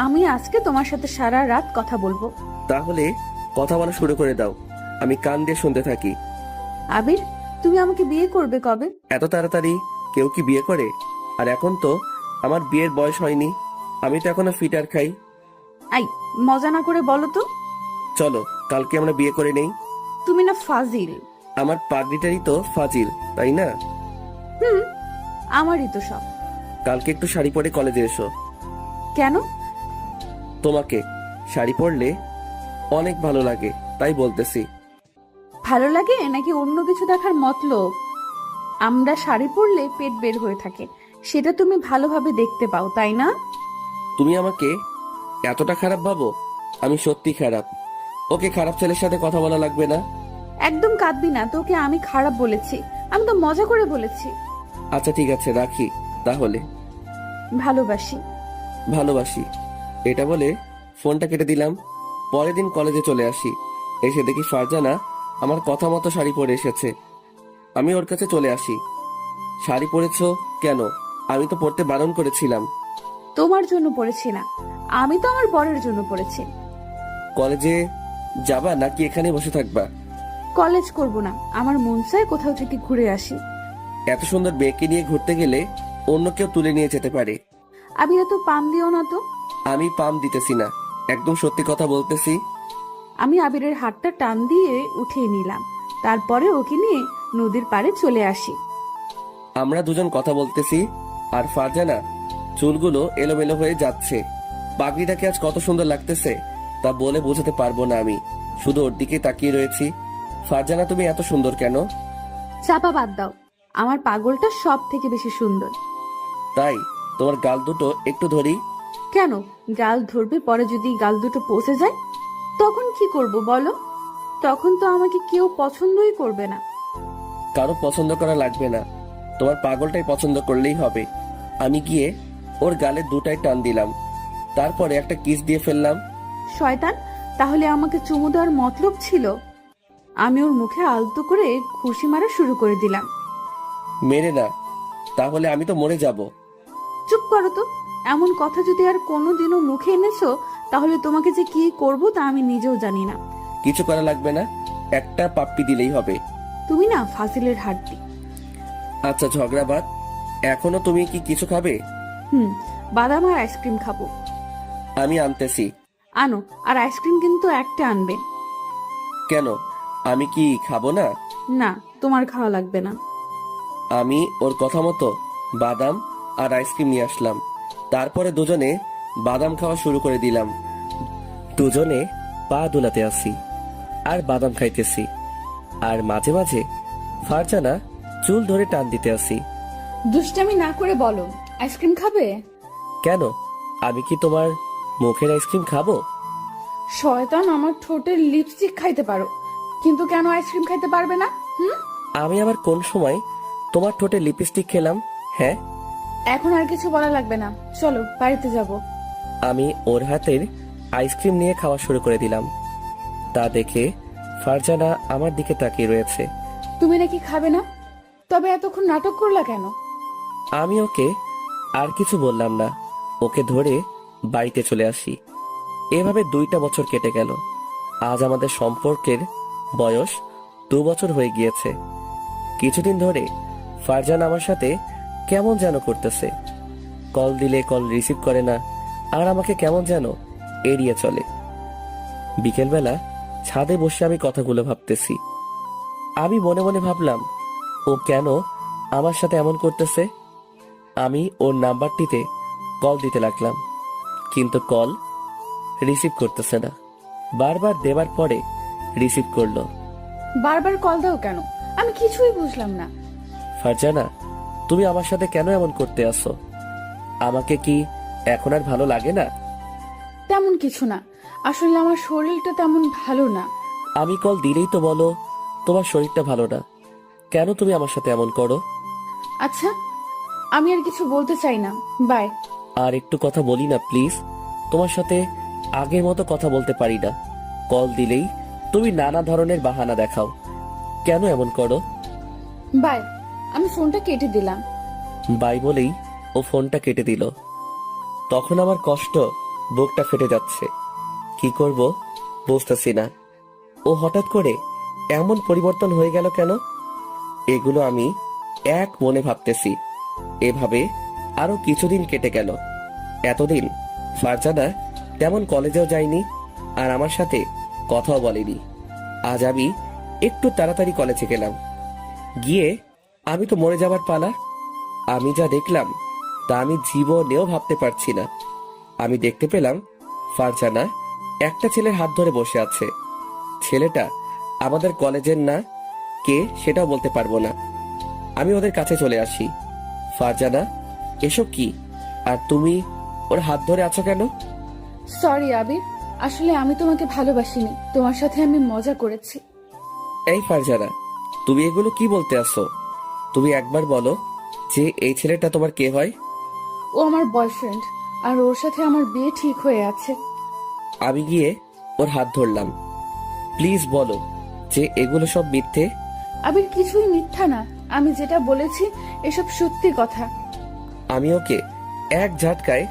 আমি আজকে তোমার সাথে সারা রাত কথা বলবো। তাহলে কথা বলা শুরু করে দাও, আমি কান দিয়ে শুনতে থাকি। আবির, তুমি আমাকে বিয়ে করবে কবে? এত তাড়াতাড়ি কেউ কি বিয়ে করে? আর এখন তো আমার বিয়ের বয়স হয়নি, আমি তো এখনো ফিটার খাই। আই, মজা না করে বলো তো। চলো কালকে আমরা বিয়ে করে নেই। তুমি না ফাজিল। আমার পাগড়িটারই তো ফাজিল, তাই না? আমারই তো সব। কালকে একটু শাড়ি পরে কলেজে এসো। কেন? তোমাকে শাড়ি পরলে অনেক ভালো লাগে, তাই বলতেছি। ভালো লাগে নাকি অন্য কিছু দেখার মতলব? আমরা শাড়ি পরলে পেট বের হয়ে থাকে, সেটা তুমি ভালোভাবে দেখতে পাও, তাই না? তুমি আমাকে এতটা খারাপ ভাবো? আমি সত্যি খারাপ। ওকে, খারাপ ছেলের সাথে কথা বলা লাগবে না। একদম কাঁদবি না, তোকে আমি খারাপ বলেছি? আমি তো মজা করে বলেছি। আচ্ছা ঠিক আছে, রাখি তাহলে। ভালোবাসি। ভালোবাসি, এটা বলে ফোনটা কেটে দিলাম। পরের দিন কলেজে চলে আসি। এসে দেখি ফারজানা আমার কথা মতো শাড়ি পরে এসেছে। আমি ওর কাছে চলে আসি। শাড়ি পরেছো কেন? আমি তো পরতে বারণ করেছিলাম। তোমার জন্য পড়েছি না, আমি তো আমার বরের জন্য পড়েছি। কলেজে যাবা নাকি এখানে বসে থাকবা? কলেজ করব না, আমার মন চায় কোথাও থেকে ঘুরে আসি। এত সুন্দর মেয়েকে নিয়ে ঘুরতে গেলে অন্য কেউ তুলে নিয়ে যেতে পারে। আবির, এত পাম দিও না তো। আমি পাম দিতেছি না, একদম সত্যি কথা বলতেছি। আমি আবিরের হাতটা টান দিয়ে উঠিয়ে নিলাম, তারপরে ওকে নিয়ে নদীর পাড়ে চলে আসি। আমরা দুজন কথা বলতেছি, আর ফারজানা চুলগুলো এলোমেলো হয়ে যাচ্ছে। পাগড়িটাকে আজ কত সুন্দর লাগতেছে তা বলে বোঝাতে পারবো না। আমি শুধু ওর দিকে তাকিয়ে রয়েছি। ফারজানা, তুমি এত সুন্দর কেন? চাপা বাদ দাও, আমার পাগলটা সব থেকে বেশি সুন্দর। তাই তোমার গাল দুটো একটু ধরি। কেন? গাল ধরবে, পরে যদি গাল দুটো পচে যায় তখন কি করব বলো? তখন তো আমাকে কেউ পছন্দই করবে না। কারো পছন্দ করা লাগবে না, তোমার পাগলটাই পছন্দ করলেই হবে। আমি গিয়ে ওর গালে দুটাই টান দিলাম, তারপরে একটা কিস দিয়ে ফেললাম। শয়তান, তাহলে আমাকে চুমু দেওয়ার মতলব ছিল? আমি ওর মুখে আলতো করে খুশি মারা শুরু করে দিলাম। মেরে না, তাহলে আমি তো মরে যাব। চুপ করো তো, এমন কথা যদি আর কোনোদিনও মুখে এনেছো তাহলে তোমাকে যে কি করব তা আমি নিজেও জানি না। কিছু করা লাগবে না, একটা পাপ্পি দিলেই হবে। তুমি না ফাজিলের হাড্ডি। আচ্ছা ঝগড়া বাদ, এখনো তুমি কি কিছু খাবে? বাদাম আর আইসক্রিম খাবো। আমি আনতেছি। আনো, আর আইসক্রিম কিন্তু একটা আনবে। কেন, আমি কি খাবো না? না, তোমার খাওয়া লাগবে না। আমি ওর কথা মতো বাদাম আর আইসক্রিম নিয়ে আসলাম। তারপরে দুজনে বাদাম খাওয়া শুরু করে দিলাম। দুজনে পা দুলাতে আসি আর বাদাম খাইতেছি, আর মাঝে মাঝে ফারজানা চুল ধরে টান দিতে আসি। দুষ্টামি না করে বলো, আইসক্রিম খাবে? কেন, আমি কি তোমার মুখের আইসক্রিম খাবো? শয়তান, আমার ঠোঁটের লিপস্টিক খাইতে পারো, কিন্তু কেন আইসক্রিম খাইতে পারবে না? আমি আবার কোন সময় তোমার ঠোঁটে লিপস্টিক খেলাম? হ্যাঁ, এখন আর কিছু বলা লাগবে না, চলো বাড়িতে যাব। আমি ওর হাতের আইসক্রিম নিয়ে খাওয়া শুরু করে দিলাম। তা দেখে ফারজানা আমার দিকে তাকিয়ে রয়েছে। তুমি নাকি খাবে না, তবে এতক্ষণ নাটক করলা কেন? আমি ওকে আর কিছু বললাম না, ওকে ধরে বাড়িতে চলে আসি। এভাবে 2টা বছর কেটে গেল। আজ আমাদের সম্পর্কের বয়স 2 বছর হয়ে গিয়েছে। কিছুদিন ধরে ফারজানা আমার সাথে কেমন যেন করতেছে। কল দিলে কল রিসিভ করে না, আর আমাকে কেমন যেন এড়িয়ে চলে। বিকেলবেলা ছাদে বসে আমি কথাগুলো ভাবতেছি। আমি মনে মনে ভাবলাম, ও কেন আমার সাথে এমন করতেছে। আমি ওর নাম্বারটিতে কল দিতে লাগলাম, কিন্তু কল রিসিভ করতেছে না। বারবার দেবার পরে রিসিভ করলো। বারবার কল দাও কেন? আমি কিছুই বুঝলাম না। ফারজানা, তুমি আমার সাথে কেন এমন করতে আসো? আমাকে কি এখন আর ভালো লাগে না? তেমন কিছু না, আসলে আমার শরীরটা তেমন ভালো না। আমি কল দিলেই তো বলো তোমার শরীরটা ভালো না। কেন তুমি আমার সাথে এমন করো? আচ্ছা, আমি আর কিছু বলতে চাই না, বাই। আর একটু কথা বলি না প্লিজ? তোমার সাথে আগের মতো কথা বলতে পারি না। কল দিলেই তুমি নানা ধরনের বাহানা দেখাও। কেন এমন করো? বাই। আমি ফোনটা কেটে দিলাম। বাই বলেই ও ফোনটা কেটে দিল। তখন আমার কষ্ট বুকটা ফেটে যাচ্ছে। কি করব বুঝতেছি না। ও হঠাৎ করে এমন পরিবর্তন হয়ে গেল কেন? এগুলো আমি এক মনে ভাবতেছি। এভাবে আরো কিছুদিন কেটে গেল। এতদিন ফারজানা তেমন কলেজেও যায়নি, আর আমার সাথে কথাও বলেনি। আজ আমি একটু তাড়াতাড়ি কলেজে গেলাম। গিয়ে আমি তো মরে যাবার পালা। আমি যা দেখলাম তা আমি জীবনেও ভাবতে পারছি না। আমি দেখতে পেলাম ফারজানা একটা ছেলের হাত ধরে বসে আছে। ছেলেটা আমাদের কলেজের না, কে সেটাও বলতে পারবো না। আমি ওদের কাছে চলে আসি। ফারজানা, এসব কি? আর তুমি ওর হাত ধরে আছো কেন? সরি আবির, আসলে আমি তোমাকে ভালোবাসিনি, তোমার সাথে আমি মজা করেছি। এই ফারজানা, তুমি এগুলো কি বলতে আসো? তুমি একবার বলো যে এই ছেলেটা তোমার কে হয়? ও আমার বয়ফ্রেন্ড, আর ওর সাথে আমার বিয়ে ঠিক হয়ে আছে। আমি গিয়ে ওর হাত ধরলাম। প্লিজ বলো যে এগুলো সব মিথ্যে। আবির, কিছুই মিথ্যা না, আমি যেটা বলেছি এসব সত্যি কথা। আমি ওকে এক ঝাটকায়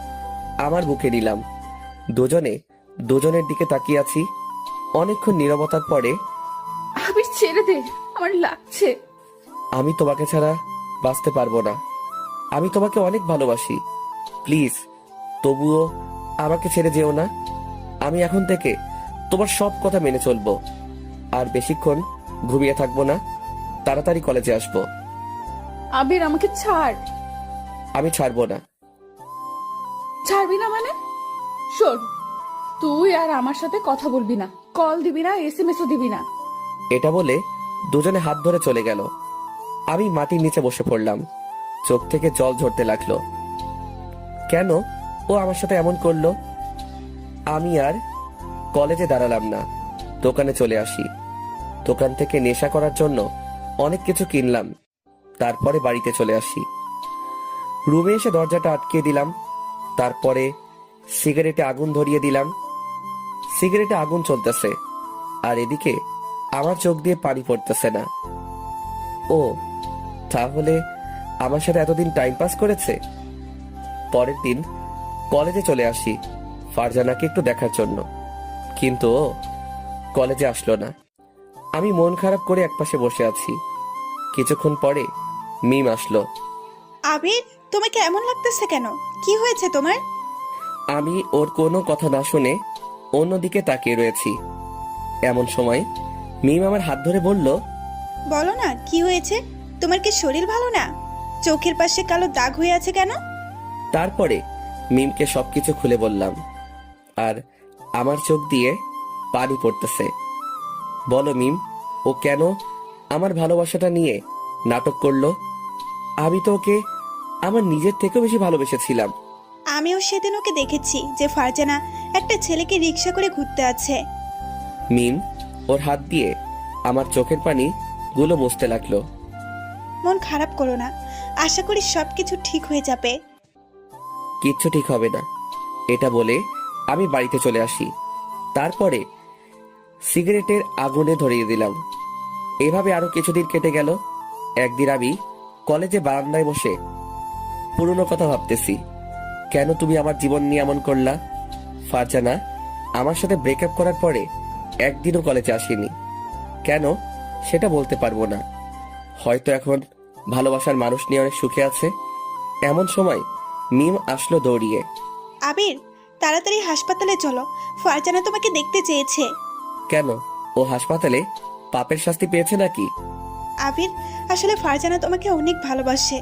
আমার বুকে নিলাম। দুজনে দুজনের দিকে তাকিয়ে আছি। অনেকক্ষণ নীরবতার পরে, আবির ছেড়ে দে, আমার লাগছে। আমি তোমাকে ছাড়া বাঁচতে পারবো না। আমি তোমাকে অনেক ভালোবাসি। প্লিজ তবুও আমাকে ছেড়ে যেও না। আমি এখন থেকে তোমার সব কথা মেনে চলবো। আর বেশিক্ষণ ঘুমিয়ে থাকবো না, তাড়াতাড়ি কলেজে আসবো। আবির, আমাকে ছাড়। আমি ছাড়বো না। ছাড়বি না মানে? শোন, তুই আর আমার সাথে কথা বলবি না, কল দিবি না, এসএমএসও দিবি না। এটা বলে দুজনে হাত ধরে চলে গেল। আমি মাটির নিচে বসে পড়লাম। চোখ থেকে জল ঝরতে লাগলো। কেন ও আমার সাথে এমন করলো? আমি আর কলেজে দাঁড়ালাম না, দোকানে চলে আসি। দোকান থেকে নেশা করার জন্য অনেক কিছু কিনলাম। তারপরে বাড়িতে চলে আসি। রুমে এসে দরজাটা আটকে দিলাম। তারপরে সিগারেটে আগুন ধরিয়ে দিলাম। সিগারেটে আগুন চলতেছে, আর এদিকে আমার চোখ দিয়ে পানি পড়তেছে না। ও তাহলে আমার সাথে এতদিন টাইম পাস করেছে। পরের দিন কলেজে চলে আসি ফারজানাকে একটু দেখার জন্য, কিন্তু ও কলেজে আসলো না। আমি মন খারাপ করে একপাশে বসে আছি। কিছুক্ষণ পরে মিম আসলো। আবির, তোমাকে এমন লাগতেছে কেন? কি হয়েছে তোমার? আমি ওর কোনো কথা না শুনে অন্যদিকে তাকিয়ে রয়েছি। এমন সময় মিম আমার হাত ধরে বলল, বলো না কি হয়েছে? তোমার কি শরীর ভালো না? চোখের পাশে কালো দাগ হয়ে আছে কেন? তারপরে মিমকে সবকিছু খুলে বললাম, আর আমার চোখ দিয়ে পানি পড়তেছে। বলো মিম, ও কেন আমার ভালোবাসাটা নিয়ে নাটক করলো? আমি তো ওকে আমার নিজের থেকেও বেশি ভালোবেসেছিলাম। আমিও সেদিন ওকে দেখেছি যে ফারজানা একটা ছেলেকে রিক্সা করে ঘুরতে আছে। মিম ওর হাত দিয়ে আমার চোখের পানি গুলো মুছতে লাগলো। মন খারাপ করো না, আশা করি সবকিছু ঠিক হয়ে যাবে। কিচ্ছু ঠিক হবে না, এটা বলে আমি বাড়িতে চলে আসি। তারপরে সিগারেটের আগুনে ধরিয়ে দিলাম। এভাবে আরো কিছুদিন কেটে গেল। একদিন আমি কলেজে বারান্দায় বসে পুরনো কথা ভাবতেছি। কেন তুমি আমার জীবন নিয়ে এমন করলা? ফারজানা আমার সাথে ব্রেকআপ করার পরে একদিনও কলেজে আসেনি। কেন সেটা বলতে পারবো না। হয়তো এখন ভালোবাসার মানুষ নিয়ে অনেক সুখে আছে। এমন সময় মিম আসলো দৌড়িয়ে। আবির, তাড়াতাড়ি হাসপাতালে চলো, ফারজানা তোমাকে দেখতে চেয়েছে। কেন, ও হাসপাতালে পাপের শাস্তি পেয়েছে নাকি? আবির, আসলে ফারজানা তোমাকে অনেক ভালোবাসে,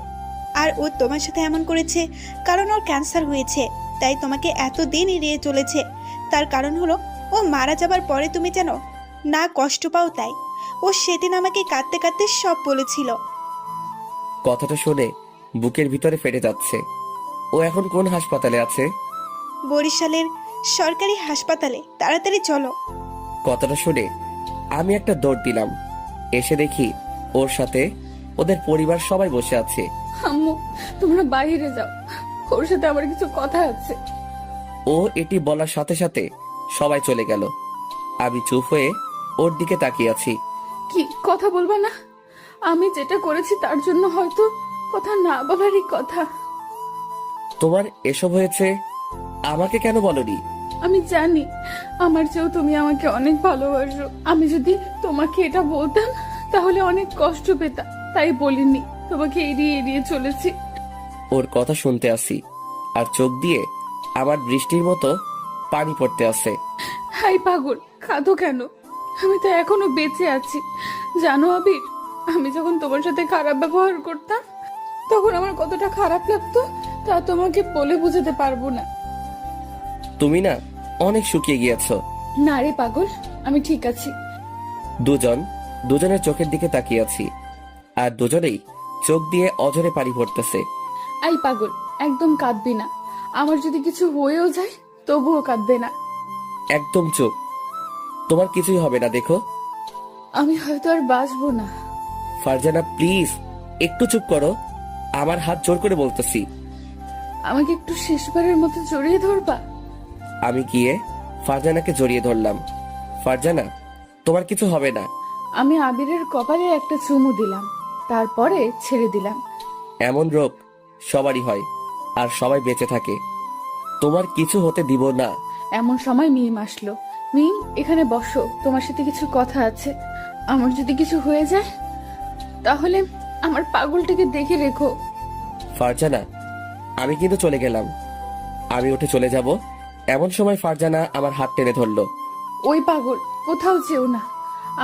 আর ও তোমার সাথে এমন করেছে কারণ ওর ক্যান্সার হয়েছে, তাই তোমাকে এতদিন এড়িয়ে চলেছে। তার কারণ হলো ও মারা যাবার পরে তুমি যেন না কষ্ট পাও, তাই ও সেদিন আমাকে কাঁদতে কাঁদতে সব বলেছিল। কথাটা শুনে বুকের ভিতরে ফেটে যাচ্ছে। ও এখন কোন হাসপাতালে আছে? বরিশালের সরকারি হাসপাতালে, তাড়াতাড়ি চলো। কথাটা শুনে আমি একটা দৌড় দিলাম। এসে দেখি ওর সাথে ওদের পরিবার সবাই বসে আছে। আম্মু, তোমরা বাইরে যাও, ওর সাথে আমার কিছু কথা আছে। ও এটি বলার সাথে সাথে সবাই চলে গেল। আমি চুপ হয়ে ওর দিকে তাকিয়ে আছি। কি কথা বলবা না? আমি যেটা করেছি তার জন্য হয়তো কথা না বলারই কথা। তোমার এসব হয়েছে, আমাকে কেন বলনি? আমি জানি আমার চেয়েও তুমি আমাকে অনেক ভালোবাসো। আমি যদি তোমাকে এটা বলতাম তাহলে অনেক কষ্ট পেতাম, তাই বলিনি। তোমাকে এড়িয়ে এড়িয়ে চলেছি। ওর কথা শুনতে আসি আর চোখ দিয়ে আমার বৃষ্টির মতো পানি পড়তে আসে। হাই পাগল, কাঁদো কেন? আমি তো এখনো বেঁচে আছি। জানো আবির, আমি যখন তোমার সাথে খারাপ ব্যবহার করতাম তখন আমার কতটা খারাপ লাগতো তা তোমাকে বলে বোঝাতে পারবো না। তুমি না অনেক শুকিয়ে গিয়েছো। না রে পাগল, আমি ঠিক আছি। দুজনের চোখের দিকে তাকিয়ে আছি, আর দুজনেই চোখ দিয়ে অঝরে পানি পড়তেছে। আই পাগল, একদম কাঁদবি না। আমার যদি কিছু হয়েও যায় তবুও কাঁদবে না। একদম চুপ, তোমার কিছুই হবে না, দেখো। আমি হয়তো আর বাঁচবো না। ফারজানা প্লিজ একটু চুপ করো, আমার হাত জোর করে বলতেছি। আমাকে একটু শেষবারের মতো জড়িয়ে ধরবা? আমি গিয়ে ফারজানাকে জড়িয়ে ধরলাম। ফারজানা, তোমার কিছু হবে না। আমি আবিরের কপালে একটা চুমু দিলাম, তারপরে ছেড়ে দিলাম। এমন রোগ সবারই হয়, আর সবাই বেঁচে থাকে। তোমার কিছু হতে দিব না। এমন সময় মিম আসলো। মিম, এখানে বসো, তোমার সাথে কিছু কথা আছে। আমার যদি কিছু হয়ে যায় তাহলে আমার পাগলটাকে দেখে রেখো। ফারজানা, আমি কিন্তু চলে গেলাম। আমি উঠে চলে যাব, এমন সময় ফারজানা আমার হাত টেনে ধরলো। ওই পাগল, কোথাও যেও না,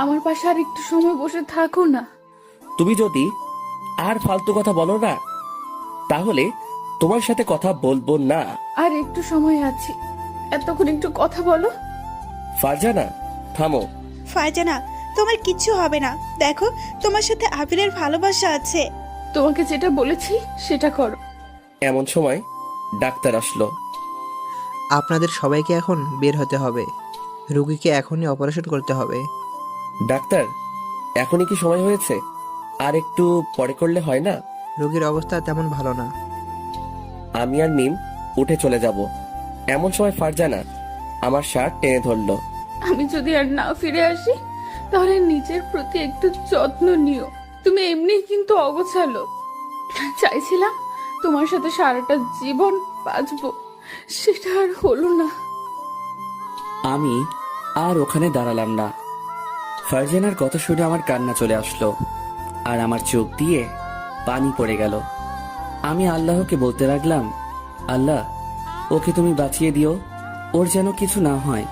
আমার পাশে আর একটু সময় বসে থাকো না। তুমি যদি আর ফালতু কথা বলো না তাহলে তোমার সাথে কথা বলবো না। আর একটু সময় আছে, এতক্ষণ একটু কথা বলো। ফারজানা থামো। ফারজানা, তোমার কিচ্ছু হবে না, দেখো তোমার সাথে আবিরের ভালোবাসা আছে। তোমাকে যেটা বলেছি সেটা করো। এমন সময় ডাক্তার আসলো। আপনাদের সবাইকে এখন বের হতে হবে, রুগীকে এখনই অপারেশন করতে হবে। ডাক্তার, এখনই কি সময় হয়েছে? আর একটু পরে করলে হয় না? রোগীর অবস্থা তেমন ভালো না। আমি আর মিম উঠে চলে যাব, এমন সময় ফারজানা আমার শার্ট টেনে ধরলো। আমি যদি আর না ফিরে আসি তাহলে নিজের প্রতি একটু যত্ন নিও। তুমি এমনি কিন্তু অগোছালো। চাইছিলাম তোমার সাথে সারাটা জীবন বাঁচবো, সেটা আর হলো না। আমি আর ওখানে দাঁড়ালাম না। ফারজানার কথা শুনে আমার কান্না চলে আসলো, আর আমার চোখ দিয়ে পানি পড়ে গেল। আমি আল্লাহকে বলতে লাগলাম, আল্লাহ, ওকে তুমি বাঁচিয়ে দিও, ওর যেন কিছু না হয়।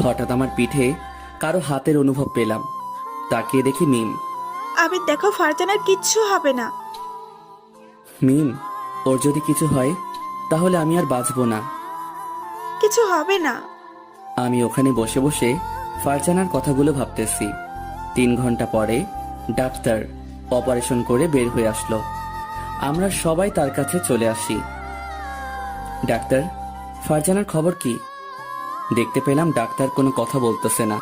হঠাৎ আমার পিঠে কারো হাতের অনুভব পেলাম। তাকিয়ে দেখি মিম। আবির দেখো, ফারজানার কিচ্ছু হবে না। মিম, ওর যদি কিছু হয় তাহলে আমি আর বাঁচবো না। কিছু হবে না। আমি ওখানে বসে বসে ফারজানার কথাগুলো ভাবতেছি। 3 ঘন্টা পরে ডাক্তার অপারেশন করে বের হয়ে আসলো। আমরা সবাই তার কাছে চলে আসি। ডাক্তার, ফারজানার খবর কি? দেখতে পেলাম ডাক্তার কোনো কথা বলতেছে না।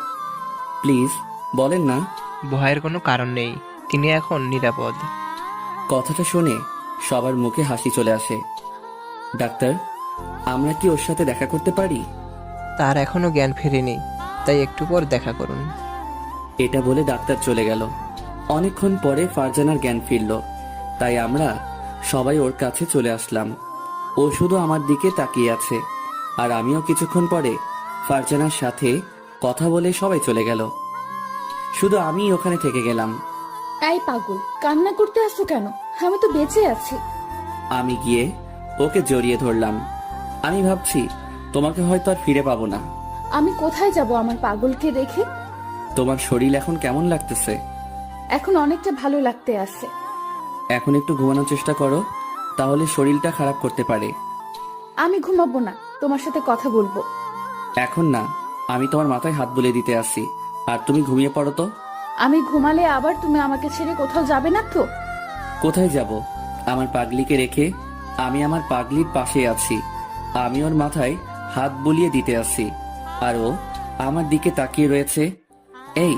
প্লিজ বলেন না। ভয়ের কোনো কারণ নেই, তিনি এখন নিরাপদ। কথাটা শুনে সবার মুখে হাসি চলে আসে। ডাক্তার, আমরা কি ওর সাথে দেখা করতে পারি? তার এখনো জ্ঞান ফেরেনি, তাই একটু পর দেখা করুন। এটা বলে ডাক্তার চলে গেল। অনেকক্ষণ পরে ফারজানার জ্ঞান ফিরল, তাই আমরা সবাই ওর কাছে চলে আসলাম। ও শুধু আমার দিকে তাকিয়ে আছে, আর আমিও কিছুক্ষণ পরে ফারজানার সাথে কথা বলে সবাই চলে গেল। শুধু আমি ওখানে থেকে গেলাম। এই পাগল, কান্না করতে আসছো কেন? আমি তো বেঁচে আছি। আমি গিয়ে ওকে জড়িয়ে ধরলাম। আমি ভাবছি তোমাকে হয়তো আর ফিরে পাবো না। আমি কোথায় যাব আমার পাগলকে রেখে? তোমার শরীর এখন কেমন লাগতেছে? এখন অনেকটা ভালো লাগতে আছে। এখন একটু ঘুমানোর চেষ্টা করো, তাহলে শরীরটা খারাপ করতে পারে। আমি ঘুমাবো না, তোমার সাথে কথা বলবো। এখন না, আমি তোমার মাথায় হাত বুলিয়ে দিতে আসি, আর তুমি ঘুমিয়ে পড়ো তো। আমি ঘুমালে আবার তুমি আমাকে ছেড়ে কোথাও যাবে না তো? কোথায় যাব? আমার পাগলিকে রেখে? আমি আমার পাগলির পাশে আছি, আমি ওর মাথায় হাত বুলিয়ে দিতে আসি, আর ও আমার দিকে তাকিয়ে রয়েছে। এই,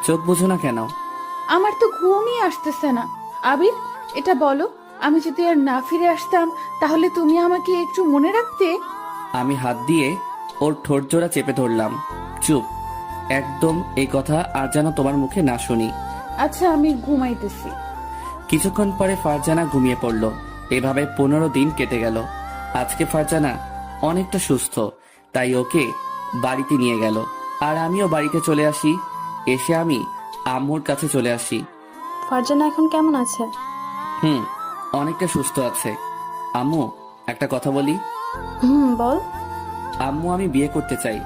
চোখ বুঝো না কেন? আমার তো ঘুমই আসতেছে না। আবির, এটা বলো, আমি যদি আর না ফিরে আসতাম তাহলে তুমি আমাকে একটু মনে রাখতে? আমি হাত দিয়ে ওর ঠোঁট জোড়া চেপে ধরলাম। চুপ, একদম এই কথা আর যেন তোমার মুখে না শুনি। আচ্ছা, আমি ঘুমাইতেছি। কিছুক্ষণ পরে ফারজানা ঘুমিয়ে পড়ল। এভাবে 15 দিন কেটে গেল। আজকে ফারজানা অনেকটা সুস্থ, তাই ওকে বাড়িতে নিয়ে গেল, আর আমিও বাড়িতে চলে আসি। এসে আমি আম্মুর কাছে চলে আসি। ফারজানা এখন কেমন আছে? অনেকটা সুস্থ আছে। আম্মু, একটা কথা বলি। বল। আম্মু, আমি বিয়ে করতে চাই।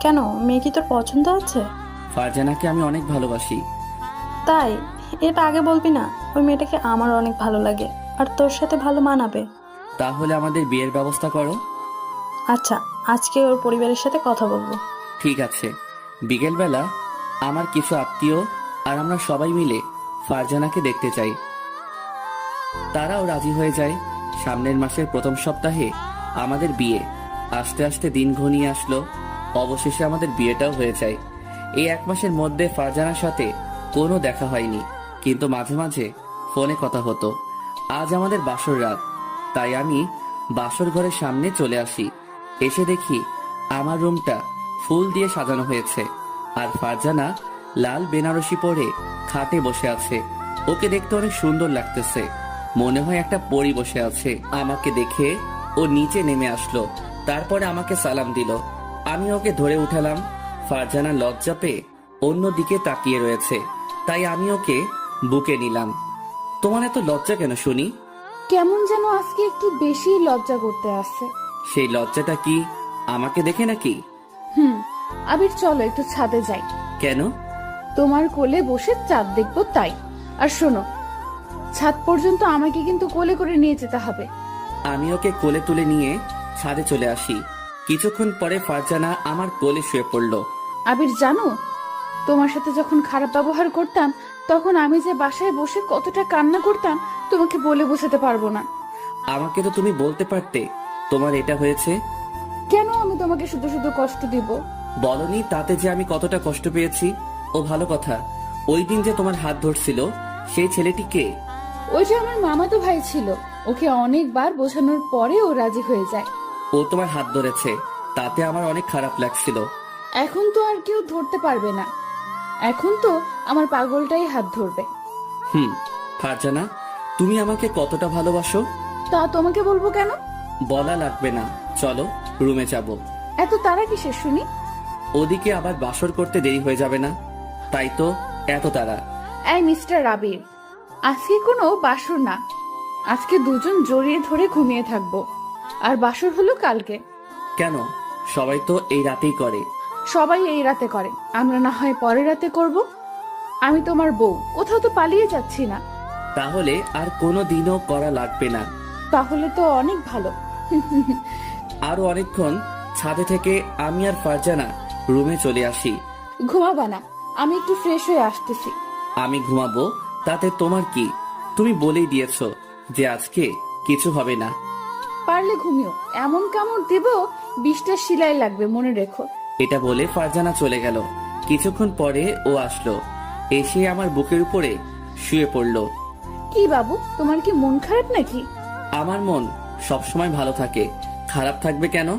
কেন, মেয়ে কি তোর পছন্দ আছে? ফারজানাকে আমি অনেক ভালোবাসি। তাই? এটা আগে বলবি না? ওই মেয়েটাকে আমার অনেক ভালো লাগে, আর তোর সাথে ভালো মানাবে। তাহলে আমাদের বিয়ের ব্যবস্থা করো। আচ্ছা, আজকে ওর পরিবারের সাথে কথা বলবো। ঠিক আছে। বিকেলবেলা আমার কিছু আত্মীয় আর আমরা সবাই মিলে ফারজানাকে দেখতে চাই। তারাও রাজি হয়ে যায়। সামনের মাসের প্রথম সপ্তাহে আমাদের বিয়ে। আস্তে আস্তে দিন ঘনিয়ে আসলো। অবশেষে আমাদের বিয়েটাও হয়ে যায়। এই 1 মাসের মধ্যে ফারজানার সাথে কোনো দেখা হয়নি, কিন্তু মাঝে মাঝে ফোনে কথা হতো। আজ আমাদের বাসর রাত, তাই আমি বাসর ঘরের সামনে চলে আসি। এসে দেখি আমার রুমটা ফুল দিয়ে সাজানো হয়েছে, আর ফারজানা লাল বেনারসি পরে খাটে বসে আছে। ওকে দেখতে অনেক সুন্দর লাগতেছে, মনে হয় একটা পরী বসে আছে। আমাকে দেখে ও নিচে নেমে আসলো, তারপরে আমাকে সালাম দিল। আমি ওকে ধরে উঠালাম। ফারজানা লজ্জা পেয়ে অন্যদিকে তাকিয়ে রয়েছে, তাই আমি ওকে বুকে নিলাম। তোমার এত লজ্জা কেন শুনি? কেমন যেন আজকে একটু বেশি লজ্জা করতে আসছে। সেই লজ্জাটা কি আমাকে দেখে নাকি? আবির, চলো একটু ছাদে যাই। কেন? তোমার কোলে বসে চাঁদ দেখবো তাই। আর শোনো, ছাদ পর্যন্ত আমাকে কিন্তু কোলে করে নিয়ে যেতে হবে। আমি ওকে কোলে তুলে নিয়ে ছাদে চলে আসি। কিছুক্ষণ পরে ফারজানা আমার কোলে শুয়ে পড়ল। আবির, জানো, তোমার সাথে যখন খারাপ ব্যবহার করতাম তখন আমি যে বাসায় বসে কতটা কান্না করতাম তোমাকে বলে বোঝাতে পারবো না। আমাকে তো তুমি বলতে পারতে তোমার এটা হয়েছে। কেন আমি তোমাকে শুধু শুধু কষ্ট দিব? বলনি তাতে যে আমি কতটা কষ্ট পেয়েছি। ও ভালো কথা, ওই দিন যে তোমার হাত ধরছিল সেই ছেলেটি কে? ওই যে আমার মামাতো ভাই ছিল, ওকে অনেকবার বোঝানোর পরে ও রাজি হয়ে যায়। ও তোমার হাত ধরেছে, তাতে আমার অনেক খারাপ লাগছিল। এখন তো আর কেউ ধরতে পারবে না, এখন তো আমার পাগলটাই হাত ধরবে। ফারজানা, তুমি আমাকে কতটা ভালোবাসো? তা তোমাকে বলবো কেন? বলা লাগবে না, চলো রুমে যাব। এত তারা কিসের শুনি? ওদিকে আবার বাসর করতে দেরি হয়ে যাবে না, তাই তো এত তাড়া। এই মিস্টার আবির, আজকে কোনো বাসর না, আজকে দুজন জড়িয়ে ধরে ঘুমিয়ে থাকবো, আর বাসর হলো কালকে। কেন? সবাই তো এই রাতেই করে। সবাই এই রাতে করে, আমরা না হয় পরের রাতে করব। আমি তোমার বউ, কোথাও তো পালিয়ে যাচ্ছি না। তাহলে আর কোনো দিনও করা লাগবে না। তাহলে তো অনেক ভালো। আরো অনেকক্ষণ ছাদে থেকে আমি আর ফারজানা রুমে চলে আসি। ঘুমাবা না? আমি একটু ফ্রেশ হয়ে আসতেছি। আমি ঘুমাবো, তাতে তোমার কি? তুমি বলেই দিয়েছো যে আজকে কিছু হবে না। পারলে ঘুমিও, এমন কামড় দেব 20টা সেলাই লাগবে, মনে রেখো। এটা বলে ফারজানা চলে গেল। কিছুক্ষণ পরে ও আসলো, এসে আমার বুকের উপরে শুয়ে পড়লো। কি বাবু, তোমার কি মন খারাপ নাকি? আমার মন সবসময় ভালো থাকে, খারাপ থাকবে কেন?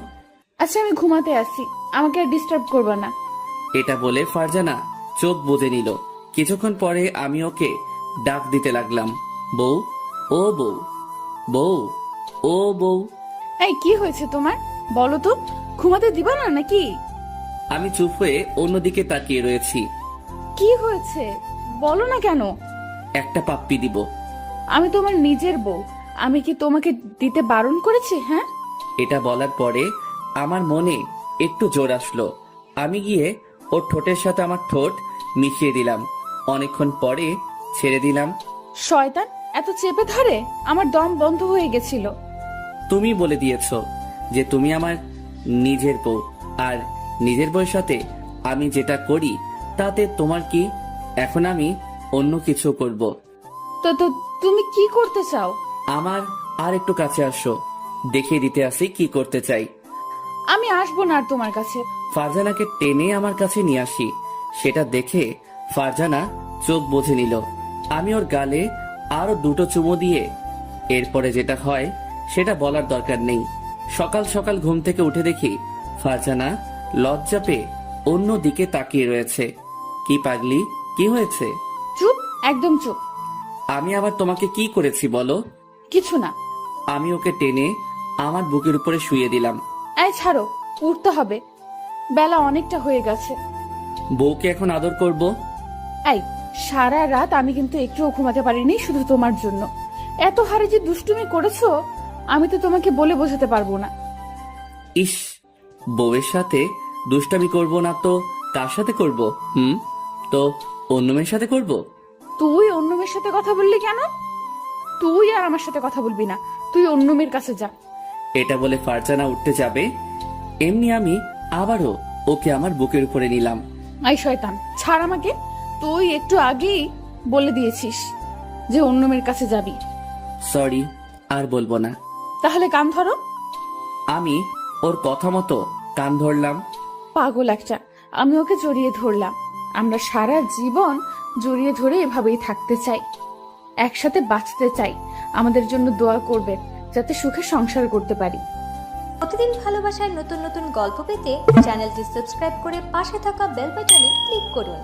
আচ্ছা, আমি ঘুমাতে আসি, আমাকে আর ডিস্টার্ব করবা না। এটা বলে ফারজানা চোখ বুজে নিল। কিছুক্ষণ পরে আমি ওকে ডাক দিতে লাগলাম, বউ, ও বউ, বউ, ও বউ। এই, কি হয়েছে তোমার? বলো তো, ঘুমাতে দিবা না নাকি? আমি চুপ হয়ে অন্যদিকে তাকিয়ে রয়েছি। কি হয়েছে বলো না কেন? একটা পাপ্পি দিব। আমি তোমার নিজের বউ, আমি কি তোমাকে দিতে বারণ করেছি? হ্যাঁ, এটা বলার পরে আমার মনে একটু জোর আসলো। আমি গিয়ে ওর ঠোঁটের সাথে আমার ঠোঁট মিশিয়ে দিলাম। অনেকক্ষণ পরে ছেড়ে দিলাম। শয়তান এত চেপে ধরে আমার দম বন্ধ হয়ে গেছিল। তুমি বলে দিয়েছো যে তুমি আমার নিজের বউ, আর নিজের বউয়ের সাথে আমি যেটা করি তাতে তোমার কি? এখন আমি অন্য কিছু করব। তো তো তুমি কি করতে চাও? আমার আর একটু কাছে আসো, দেখিয়ে দিতে আসি কি করতে চাই। আমি আসবো না আর তোমার কাছে। ফারজানাকে টেনে আমার কাছে নিয়ে আসি। সেটা দেখে ফারজানা চোখ বুজে নিল। আমি ওর গালে আরো দুটো চুমো দিয়ে এরপরে যেটা হয় সেটা বলার দরকার নেই। সকাল সকাল ঘুম থেকে উঠে দেখি ফারজানা লজ্জা পেয়ে অন্য দিকে তাকিয়ে রয়েছে। কি পাগলি, কি হয়েছে? চুপ, একদম চুপ। আমি আবার তোমাকে কি করেছি বলো? কিছু না। আমি ওকে টেনে আমার বুকের উপরে শুইয়ে দিলাম। এই ছাড়ো, উঠতে হবে, বেলা অনেকটা হয়ে গেছে। বউকে এখন আদর করব। এই সারা রাত আমি কিন্তু একটুও ঘুমাতে পারিনি শুধু তোমার জন্য। এত হারে যে দুষ্টুমি করেছো আমি তো তোমাকে বলে বোঝাতে পারবো না। ইস, বউয়ের সাথে দুষ্টামি করব না তো কার সাথে করব? তো অন্য মেয়ের সাথে করব। তুই অন্য মেয়ের সাথে কথা বললি কেন? তুই আর আমার সাথে কথা বলবি না, তুই অন্য মেয়ের কাছে যা। এটা বলে ফারজানা উঠতে যাবে, এমনি আমি আবারও ওকে আমার বুকের উপরে নিলাম। আই শয়তান, ছাড় আমাকে। তুই একটু আগেই বলে দিয়েছিস যে অন্য মেয়ের কাছে যাবি। সরি, আর বলবো না। তাহলে কান ধরো। আমি ওর কথা মতো কান ধরলাম। পাগল একটা। আমি ওকে জড়িয়ে ধরলাম। আমরা সারা জীবন জড়িয়ে ধরে এভাবেই থাকতে চাই, একসাথে বাঁচতে চাই। আমাদের জন্য দোয়া করবেন যাতে সুখে সংসার করতে পারি। প্রতিদিন ভালোবাসার নতুন নতুন গল্প পেতে চ্যানেলটি সাবস্ক্রাইব করে পাশে থাকা বেল বাটনে ক্লিক করুন।